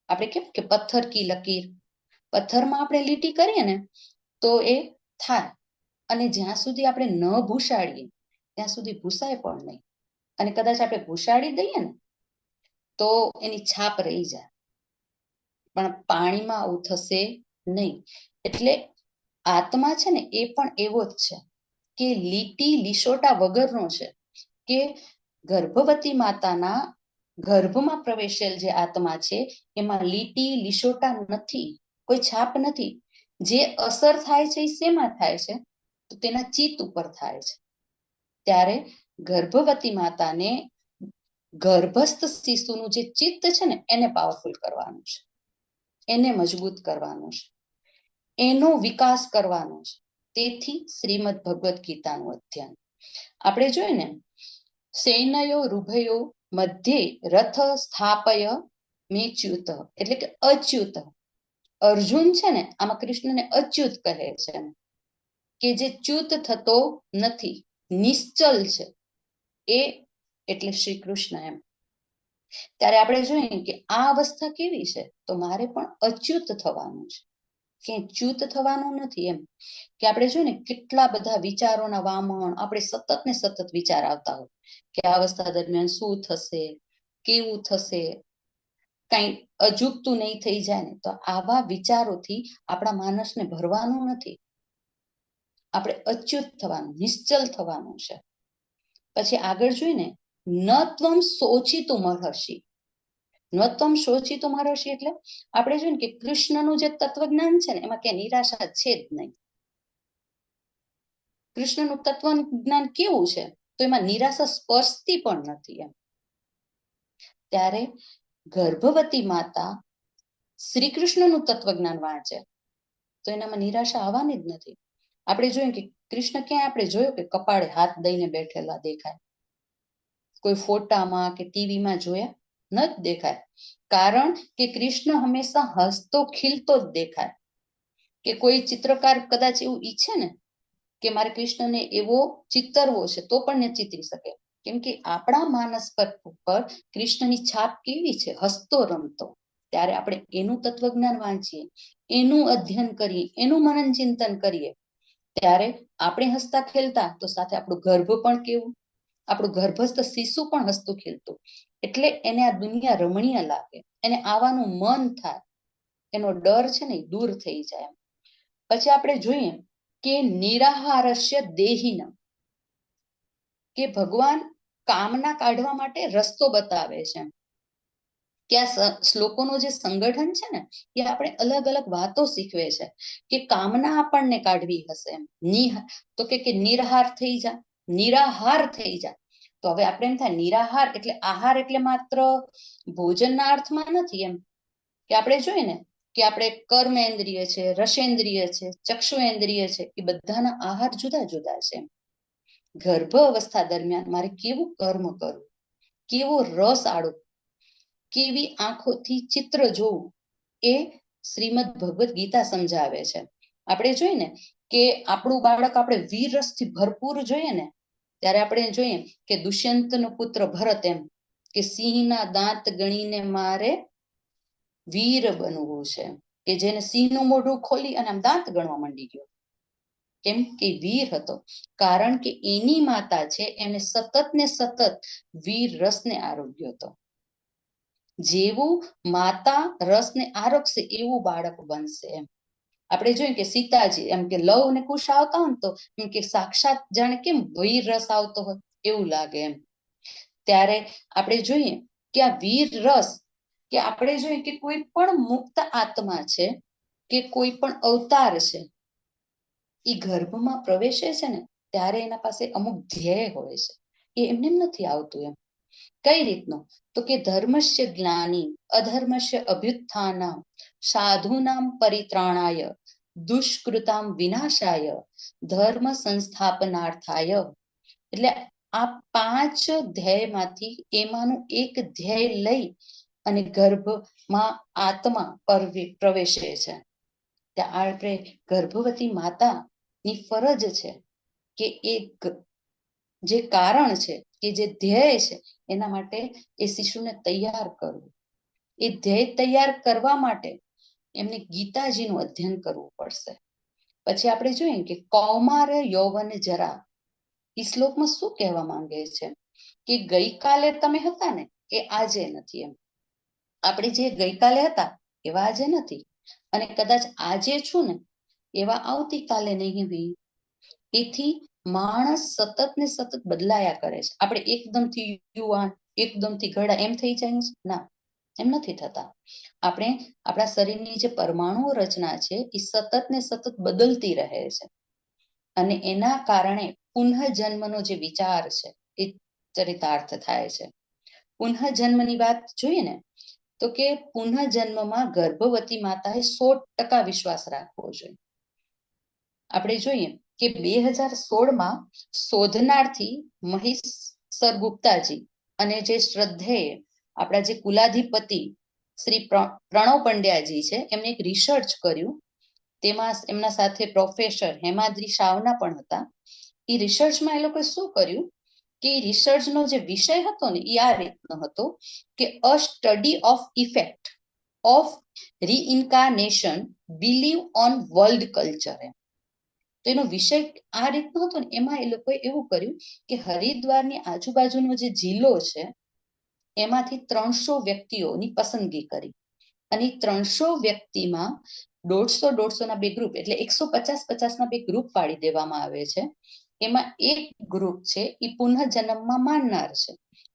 આપણે કેમ કે પથ્થર કી લકીર, પથ્થરમાં આપણે લીટી કરીએ ને તો એ થાય, અને જ્યાં સુધી આપણે ન ભૂસાડીએ ત્યાં સુધી ભૂસાય પણ નહીં, અને કદાચ આપણે ભૂસાડી દઈએ ને તો એની છાપ રહી જાય, પણ પાણીમાં આવું થશે નહીં. એટલે આત્મા છે ને એ પણ એવો જ છે કે લીટી લીસોટા વગરનો છે, કે ગર્ભવતી માતાના ગર્ભમાં પ્રવેશેલ જે આત્મા છે એમાં લીટી લીસોટા નથી, કોઈ છાપ નથી. જે અસર થાય છે એ શેમાં થાય છે, તો તેના ચિત્ત ઉપર થાય છે. ત્યારે ગર્ભવતી માતાને ગર્ભસ્થ શિશુનું જે ચિત્ત છે ને એને પાવરફુલ કરવાનું છે, એને મજબૂત કરવાનું છે, એનો વિકાસ કરવાનો છે. તેથી શ્રીમદ ભગવદ્ ગીતાનું અધ્યયન આપણે જોઈએ ને સૈનયો રૂભયો મધ્યે રથ સ્થાપય મેચ્યુત, એટલે કે અચ્યુત. અર્જુન છે ને આમાં કૃષ્ણને અચ્યુત કહે છે, કે જે ચ્યુત થતો નથી, નિશ્ચલ છે એ, એટલે શ્રી કૃષ્ણ એમ. ત્યારે આપણે જોઈએ કે આ અવસ્થા કેવી છે, તો મારે પણ અચ્યુત થવાનું છે, કે ચ્યુત થવાનું નથી એમ. કે આપણે જોઈએ ને કેટલા બધા વિચારોના વામણ, આપણે સતત ને સતત વિચાર આવતા હોય કે આ અવસ્થા દરમિયાન શું થશે, કેવું થશે, કઈ અજુગતું નહીં થઈ જાય ને. તો આવા વિચારોથી આપણા માનસને ભરવાનું નથી, આપણે અચ્યુત થવાનું, નિશ્ચલ થવાનું છે. પછી આગળ જોઈને ન ત્વમ શોચિતું મહર્ષિ. ન ત્વમ શોચિતું મહર્ષિ એટલે આપણે જોઈએ કે કૃષ્ણનું જે તત્વજ્ઞાન છે ને એમાં ક્યાંય નિરાશા છે જ નહીં. કૃષ્ણનું તત્વજ્ઞાન કેવું છે, તો એમાં નિરાશા સ્પર્શતી પણ નથી એમ. ત્યારે ગર્ભવતી માતા શ્રી કૃષ્ણનું તત્વજ્ઞાન વાંચે તો એનામાં નિરાશા આવવાની જ નથી. આપણે જોઈએ કે કૃષ્ણ ક્યાંય આપણે જોયું કે કપાળે હાથ દઈને બેઠેલા દેખાય, કોઈ ફોટામાં કે ટીવીમાં જોયા ન જ દેખાય. કારણ કે કૃષ્ણ હંમેશા હસતો ખીલતો જ દેખાય. કે કોઈ ચિત્રકાર કદાચ એવું ઈચ્છે ને કે મારે કૃષ્ણને એવો ચિતરવો છે તો પણ ન ચિતરી શકે, કેમ કે આપણા માનસ પર કૃષ્ણની છાપ કેવી છે, હસતો રમતો. ત્યારે આપણે એનું તત્વજ્ઞાન વાંચીએ, એનું અધ્યયન કરીએ, એનું મનન ચિંતન કરીએ, ત્યારે આપણે હસતા ખેલતા તો સાથે આપણું ગર્ભ પણ કેવું, આપણું ગર્ભસ્થ શિશુ પણ હસતું ખેલતું. એટલે એને આ દુનિયા રમણીય લાગે, એને આવવાનું મન થાય, એનો ડર છે ને દૂર થઈ જાય. પછી આપણે જોઈએ કે નિરાહારસ્ય દેહિન, કે ભગવાન કામના કાઢવા માટે રસ્તો બતાવે છે. કે આ શ્લોકોનું જે સંગઠન છે ને એ આપણે અલગ અલગ વાતો શીખવે છે કે કામના આપણને કાઢવી હશે એમ. તો કે નિરાહાર થઈ જા, નિરાહાર થઈ જા. તો હવે આપણે એમ થાય નિરાહાર એટલે આહાર એટલે માત્ર ભોજનના અર્થમાં નથી એમ. કે આપણે જોઈએ ને કે આપણે કર્મેન્દ્રિય છે, રસેન્દ્રિય છે, ચક્ષુેન્દ્રિય છે, એ બધાના આહાર જુદા જુદા છે. ગર્ભ અવસ્થા દરમિયાન મારે કેવું કર્મ કરવું, કેવો રસ આડું, કેવી આંખોથી ચિત્ર જોવું, એ શ્રીમદ ભગવદ ગીતા સમજાવે છે. આપણે જોઈએ ને કે આપણું બાળક આપણે વીર રસથી ભરપૂર જોઈએ ને, ત્યારે આપણે જોઈએ કે દુષ્યંતનો પુત્ર ભરત એમ કે સિંહના દાંત ગણીને મારે વીર બનવું છે, કે જેને સિંહનું મોઢું ખોલી અને આમ દાંત ગણવા માંડી ગયો. કેમ કે વીર હતો, કારણ કે એની માતા છે એને સતત ને સતત વીર રસને આરોગ્ય હતો. જેવું માતા રસને આરોગશે એવું બાળક બનશે એમ. આપણે જોઈએ કે સીતાજી એમ કે લવ ને કુશ આવતા હોય તો એમ કે સાક્ષાત જાણે કેમ વીર રસ આવતો હોય એવું લાગે એમ. ત્યારે આપણે જોઈએ કે આ વીર રસ, કે આપણે જોઈએ કે કોઈ પણ મુક્ત આત્મા છે કે કોઈ પણ અવતાર છે, એ ગર્ભમાં પ્રવેશે છે ને ત્યારે એના પાસે અમુક ધ્યેય હોય છે, એ એમને નથી આવતું એમ. કઈ રીતનું, તો કે ધર્મસ્ય જ્ઞાની અધર્મસ્ય અભ્યુત્થાનામ સાધુનામ પરિત્રાણાય દુષ્કૃતામ વિનાશાય ધર્મ સંસ્થાપનાર્થાય. એટલે આ 5 ધ્યેયમાંથી એમાંનું એક ધ્યેય લઈ અને ગર્ભમાં આત્મા પ્રવેશે છે. ત્યાં આપણે ગર્ભવતી માતાની ફરજ છે કે એક જે કારણ છે કે જે ધ્યેય છે એના માટે એ શિશુને તૈયાર કરવું. એ ધ્યેય તૈયાર કરવા માટે એમને ગીતાજીનું અધ્યયન કરવું પડશે. પછી આપણે જોઈએ કે કૌમાર યૌવન જરા, એ શ્લોકમાં શું કહેવા માંગે છે કે ગઈકાલે તમે હતા ને એ આજે નથી એમ. આપણે જે ગઈકાલે હતા એવા આજે નથી, અને કદાચ આજે છું ને એવા આવતીકાલે નહીં હોય. એથી માણસ સતત ને સતત બદલાયા કરે છે. આપણે એકદમથી યુવાન, એકદમથી ઘરડા એમ થઈ જાય ના, એમ નથી થતા. આપણે આપણા શરીરની જે પરમાણુ રચના છે એ સતત ને સતત બદલતી રહે છે, અને એના કારણે પુનઃજન્મનો જે વિચાર છે એ ચરિતાર્થ થાય છે. પુનઃજન્મની વાત જોઈએ ને તો કે પુનઃજન્મમાં ગર્ભવતી માતાએ 100% વિશ્વાસ રાખવો જોઈએ. આપણે જોઈએ કે 2016માં શોધનારથી મહેશ સર ગુપ્તાજી અને જે શ્રદ્ધેય આપણા જે કુલાધિપતિ શ્રી પ્રણવ પંડ્યાજી છે, એમને એક રિસર્ચ કર્યું. તેમાં એમના સાથે પ્રોફેસર હેમાદ્રી શાવના પણ હતા. એ રિસર્ચમાં એ લોકોએ શું કર્યું કે રિસર્ચનો જે વિષય હતો ને એ આ રીતનો હતો કે a study of effect of reincarnation believe on world culture. તો એનો વિષય આ રીતનો હતો ને એમાં એ લોકોએ એવું કર્યું કે હરિદ્વારની આજુબાજુનો જે જિલ્લો છે એમાંથી 300 વ્યક્તિઓની પસંદગી કરી અને 300 વ્યક્તિમાં 150 ના બે ગ્રુપ એટલે 150 ના બે ગ્રુપ પાડી દેવામાં આવે છે. એમાં એક ગ્રુપ છે એ પુનઃજન્મમાં માનનાર છે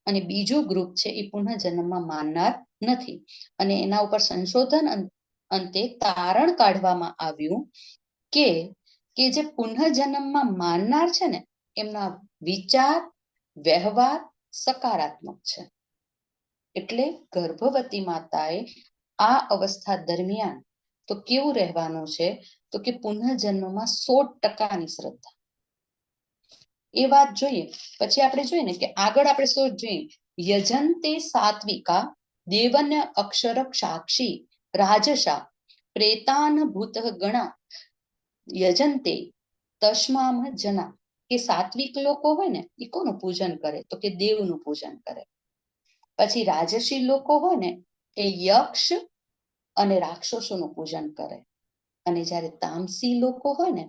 અને બીજું ગ્રુપ છે એ પુનઃજન્મમાં માનનાર નથી. અને એના ઉપર સંશોધન અંતે તારણ કાઢવામાં આવ્યું કે જે પુનઃજન્મમાં માનનાર છે ને એમના વિચાર વ્યવહાર સકારાત્મક છે. એટલે ગર્ભવતી માતાએ આ અવસ્થા દરમિયાન તો કેવું રહેવાનું છે તો કે પુનઃજન્મમાં 100%ની શ્રદ્ધા. એ વાત જોઈએ પછી આપણે જોઈએ ને કે આગળ આપણે શું જોઈએ, યજંતે સાત્વિકા દેવન્ય અક્ષર સાક્ષી રાજસા પ્રેતાન ભૂત ગણા યજંતે તસ્મામ જના. કે સાત્વિક લોકો હોય ને એ કોનું પૂજન કરે તો કે દેવનું પૂજન કરે. પછી રાજસી લોકો હોય ને એ યક્ષ અને રાક્ષસોનું પૂજન કરે. અને જ્યારે તામસી લોકો હોય ને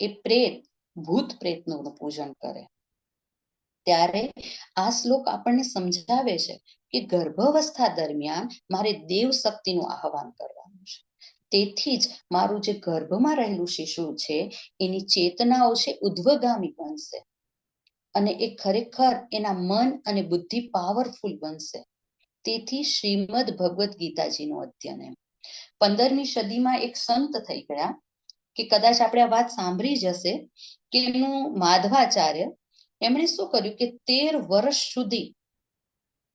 એ પ્રેત ભૂત પ્રેતનું પૂજન કરે. ત્યારે આ શ્લોક આપણને સમજાવે છે કે ગર્ભાવસ્થા દરમિયાન મારે દેવ શક્તિનું આહવાન કરવાનું છે. તેથી જ મારું જે ગર્ભમાં રહેલું શિશુ છે એની ચેતનાઓ છે ઉદ્ધવગામી બનશે અને એ ખરેખર એના મન અને બુદ્ધિ પાવરફુલ બનશે. તેથી શ્રીમદ ભગવદ્ ગીતાજીનું અધ્યયન 15મી સદીમાં એક સંત થઈ ગયા કે કદાચ આપણે આ વાત સાંભળી જશે કે એમનું માધવાચાર્ય એમણે શું કર્યું કે 13 વર્ષ સુધી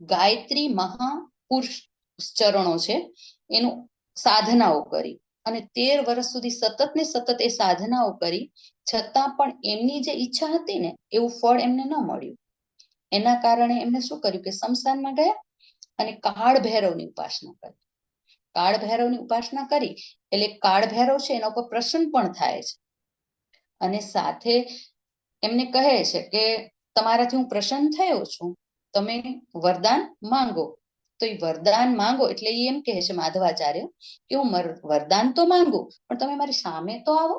ગાયત્રી મહાપુરુષ ચરણો છે એનું સાધનાઓ કરી અને 13 વર્ષ સુધી સતત ને સતત એ સાધનાઓ કરી છતાં પણ એમની જે ઈચ્છા હતી ને એવું ફળ એમને ન મળ્યું. એના કારણે એમને શું કર્યું કે સ્મશાનમાં ગયા અને કાળ ભૈરવની ઉપાસના કરી. કાળ ભૈરવની ઉપાસના કરી એટલે કાળ ભૈરવ છે એના ઉપર પ્રસન્ન પણ થાય છે અને સાથે એમને કહે છે કે તમારાથી હું પ્રસન્ન થયો છું, તમે વરદાન માંગો. તો એ વરદાન માંગો એટલે એ એમ કહે છે માધવાચાર્ય કે હું વરદાન તો માંગુ પણ તમે મારી સામે તો આવો.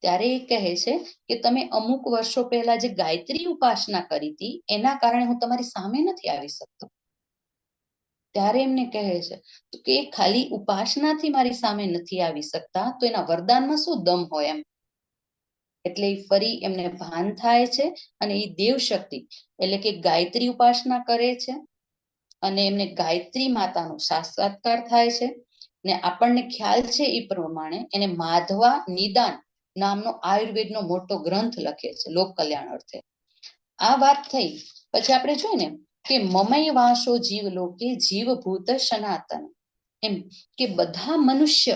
ત્યારે એ કહે છે કે તમે અમુક વર્ષો પહેલા જે ગાયત્રી ઉપાસના કરી હતી એના કારણે હું તમારી સામે નથી આવી શકતો. ત્યારે એમને કહે છે કે ખાલી ઉપાસનાથી મારી સામે નથી આવી શકતા તો એના વરદાનમાં શું દમ હોય એમ. એટલે ફરી એમને ભાન થાય છે અને એ દેવ શક્તિ એટલે કે ગાયત્રી ઉપાસના કરે છે અને એમને ગાયત્રી માતાનો સાક્ષાત્કાર થાય છે. ને આપણને ખ્યાલ છે એ પ્રમાણે એને માધવા નિદાન નામનો આયુર્વેદનો મોટો ગ્રંથ લખે છે લોક કલ્યાણ અર્થે. આ વાત થઈ પછી આપણે જોઈએ ને કે મમય વાસો જીવ લોકે જીવભૂત સનાતન. એમ કે બધા મનુષ્ય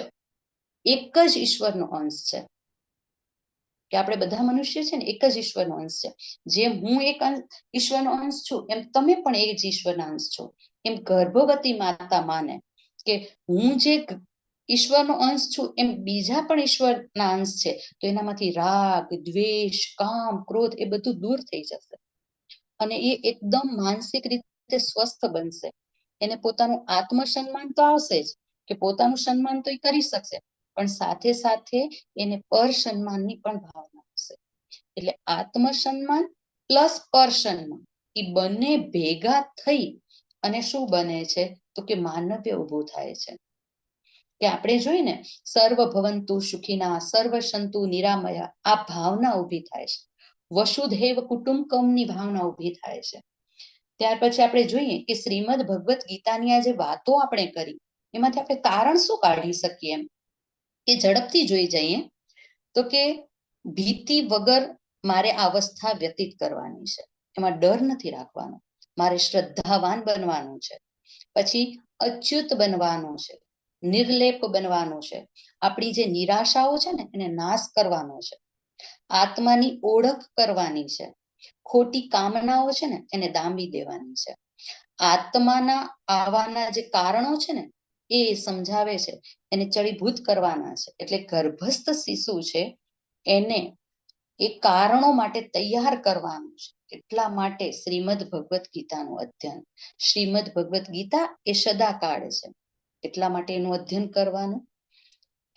એક જ ઈશ્વરનો અંશ છે. કે આપણે બધા મનુષ્ય છે ને એક જ ઈશ્વરનો અંશ છે. જેમ હું એક ઈશ્વરનો અંશ છું એમ તમે પણ એ જ ઈશ્વરના અંશ છો. એમ ગર્ભવતી માતા માને કે હું જે ઈશ્વરનો અંશ છું એમ બીજા પણ ઈશ્વરના અંશ છે તો એનામાંથી રાગ દ્વેષ કામ ક્રોધ એ બધું દૂર થઈ જશે અને એ એકદમ માનસિક રીતે સ્વસ્થ બનશે. એને પોતાનું આત્મસન્માન તો આવશે જ કે પોતાનું સન્માન તો એ કરી શકશે પણ સાથે સાથે એને પર સન્માનની પણ ભાવના આવશે. એટલે આત્મસન્માન પ્લસ પર સન્માન એ બંને ભેગા થઈ અને શું બને છે તો કે માનવ્ય ઊભું થાય છે. કે આપણે જોઈએ ને સર્વ ભવંતુ સુખીના સર્વ સંતુ નિરામયા આ ભાવના ઊભી થાય છે. વસુધૈવ કુટુંબકમની ભાવના ઊભી થાય છે. ત્યાર પછી આપણે જોઈએ કે શ્રીમદ ભગવદ્ ગીતાની આ જે વાતો આપણે કરી એમાંથી આપણે તારણ શું કાઢી શકીએ એમ કે ઝડપથી જોઈ જઈએ તો કે ભીતિ વગર મારે આ અવસ્થા વ્યતીત કરવાની છે. એમાં ડર નથી રાખવાનો, મારે શ્રદ્ધાવાન બનવાનું છે. પછી અચ્યુત બનવાનું છે, નિર્લેપ બનવાનું છે. આપણી જે નિરાશાઓ છે ને એને નાશ કરવાનો છે. આત્માની ઓળખ કરવાની છે ખોટી કામનાઓ છે ને એને દાંબી દેવાની છે. આત્માના આવવાના જે કારણો છે ને એ સમજાવે છે, એને ચડીભૂત કરવાના છે. એટલે ગર્ભસ્થ શિશુ છે એને એ કારણો માટે તૈયાર કરવાનું છે. એટલા માટે શ્રીમદ ભગવદ્ ગીતાનું અધ્યયન. શ્રીમદ ભગવદ્ ગીતા એ સદાકાળ છે, એટલા માટે એનું અધ્યયન કરવાનું.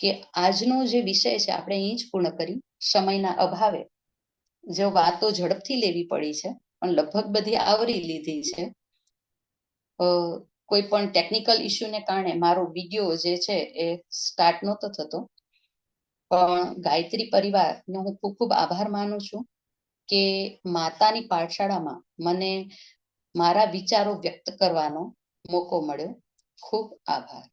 કે આજનો જે વિષય છે આપણે અહીં જ પૂર્ણ કરી, સમયના અભાવે જો વાતો ઝડપથી લેવી પડી છે, પણ લગભગ બધી આવરી લીધી છે. કોઈ પણ ટેકનિકલ ઇસ્યુને કારણે મારો વિડીયો જે છે એ સ્ટાર્ટ નહોતો થતો, પણ ગાયત્રી પરિવારનો હું ખૂબ ખૂબ આભાર માનું છું કે માતાની પાઠશાળામાં મને મારા વિચારો વ્યક્ત કરવાનો મોકો મળ્યો. ખૂબ આભાર.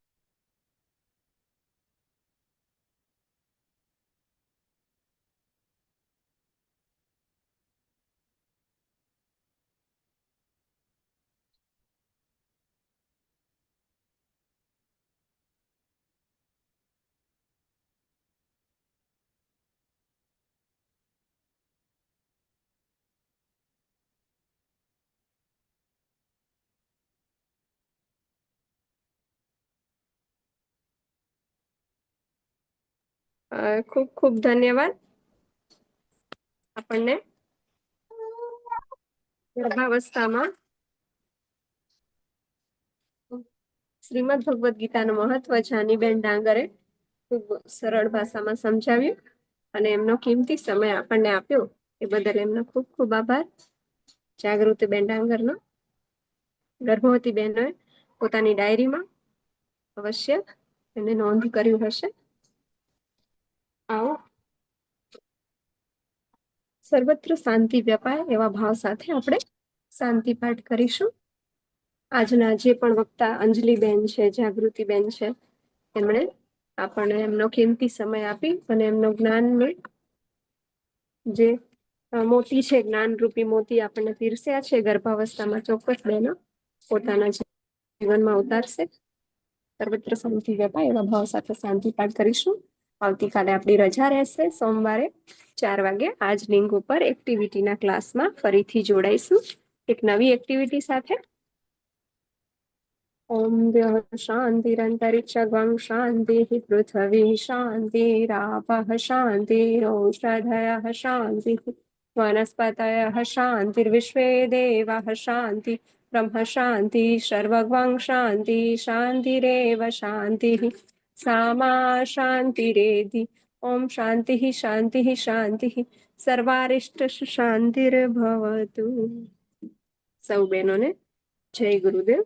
ખૂબ ખૂબ ધન્યવાદ. આપણને ગર્ભાવસ્થામાં શ્રીમદ ભગવદ્ ગીતાનું મહત્વ જાનીબેન ડાંગરે ખૂબ સરળ ભાષામાં સમજાવ્યું અને એમનો કિંમતી સમય આપણને આપ્યો એ બદલ એમનો ખૂબ ખૂબ આભાર. જાગૃતિબેન ડાંગરનો. ગર્ભવતી બહેનોએ પોતાની ડાયરીમાં અવશ્ય એને નોંધ કર્યું હશે. આવો સર્વત્ર શાંતિ વ્યાપાય એવા ભાવ સાથે આપણે શાંતિ પાઠ કરીશું. આજના જે પણ વક્તા અંજલિબેન છે, જાગૃતિબેન છે, એમણે આપણને એમનો કિંમતી સમય આપી અને એમનો જ્ઞાનનો જે મોતી છે, જ્ઞાનરૂપી મોતી આપણને પીરસ્યા છે, ગર્ભાવસ્થામાં ચોક્કસ બહેનો પોતાના જીવનમાં ઉતારશે. સર્વત્ર શાંતિ વ્યાપાય એવા ભાવ સાથે શાંતિ પાઠ કરીશું. આવતીકાલે આપણી રજા રહેશે. સોમવારે 4 વાગે આ જ લિંક ઉપર એક્ટિવિટીના ક્લાસમાં ફરીથી જોડાઈશું એક નવી એક્ટિવિટી સાથે. ઓમ શાંતિરંતરિક્ષગં શાંતિ પૃથ્વી શાંતિરાપઃ શાંતિરોષધયઃ શાંતિ વનસ્પતયઃ શાંતિર્વિશ્વે દેવાઃ શાંતિ બ્રહ્મ શાંતિ સર્વગં શાંતિ શાંતિરેવ શાંતિ સામા શાંતિરેધિ. ઓમ શાંતિ શાંતિ શાંતિ સર્વારિષ્ટ શાંતિર્ભવતુ. સૌ બહેનોને જય ગુરુદેવ.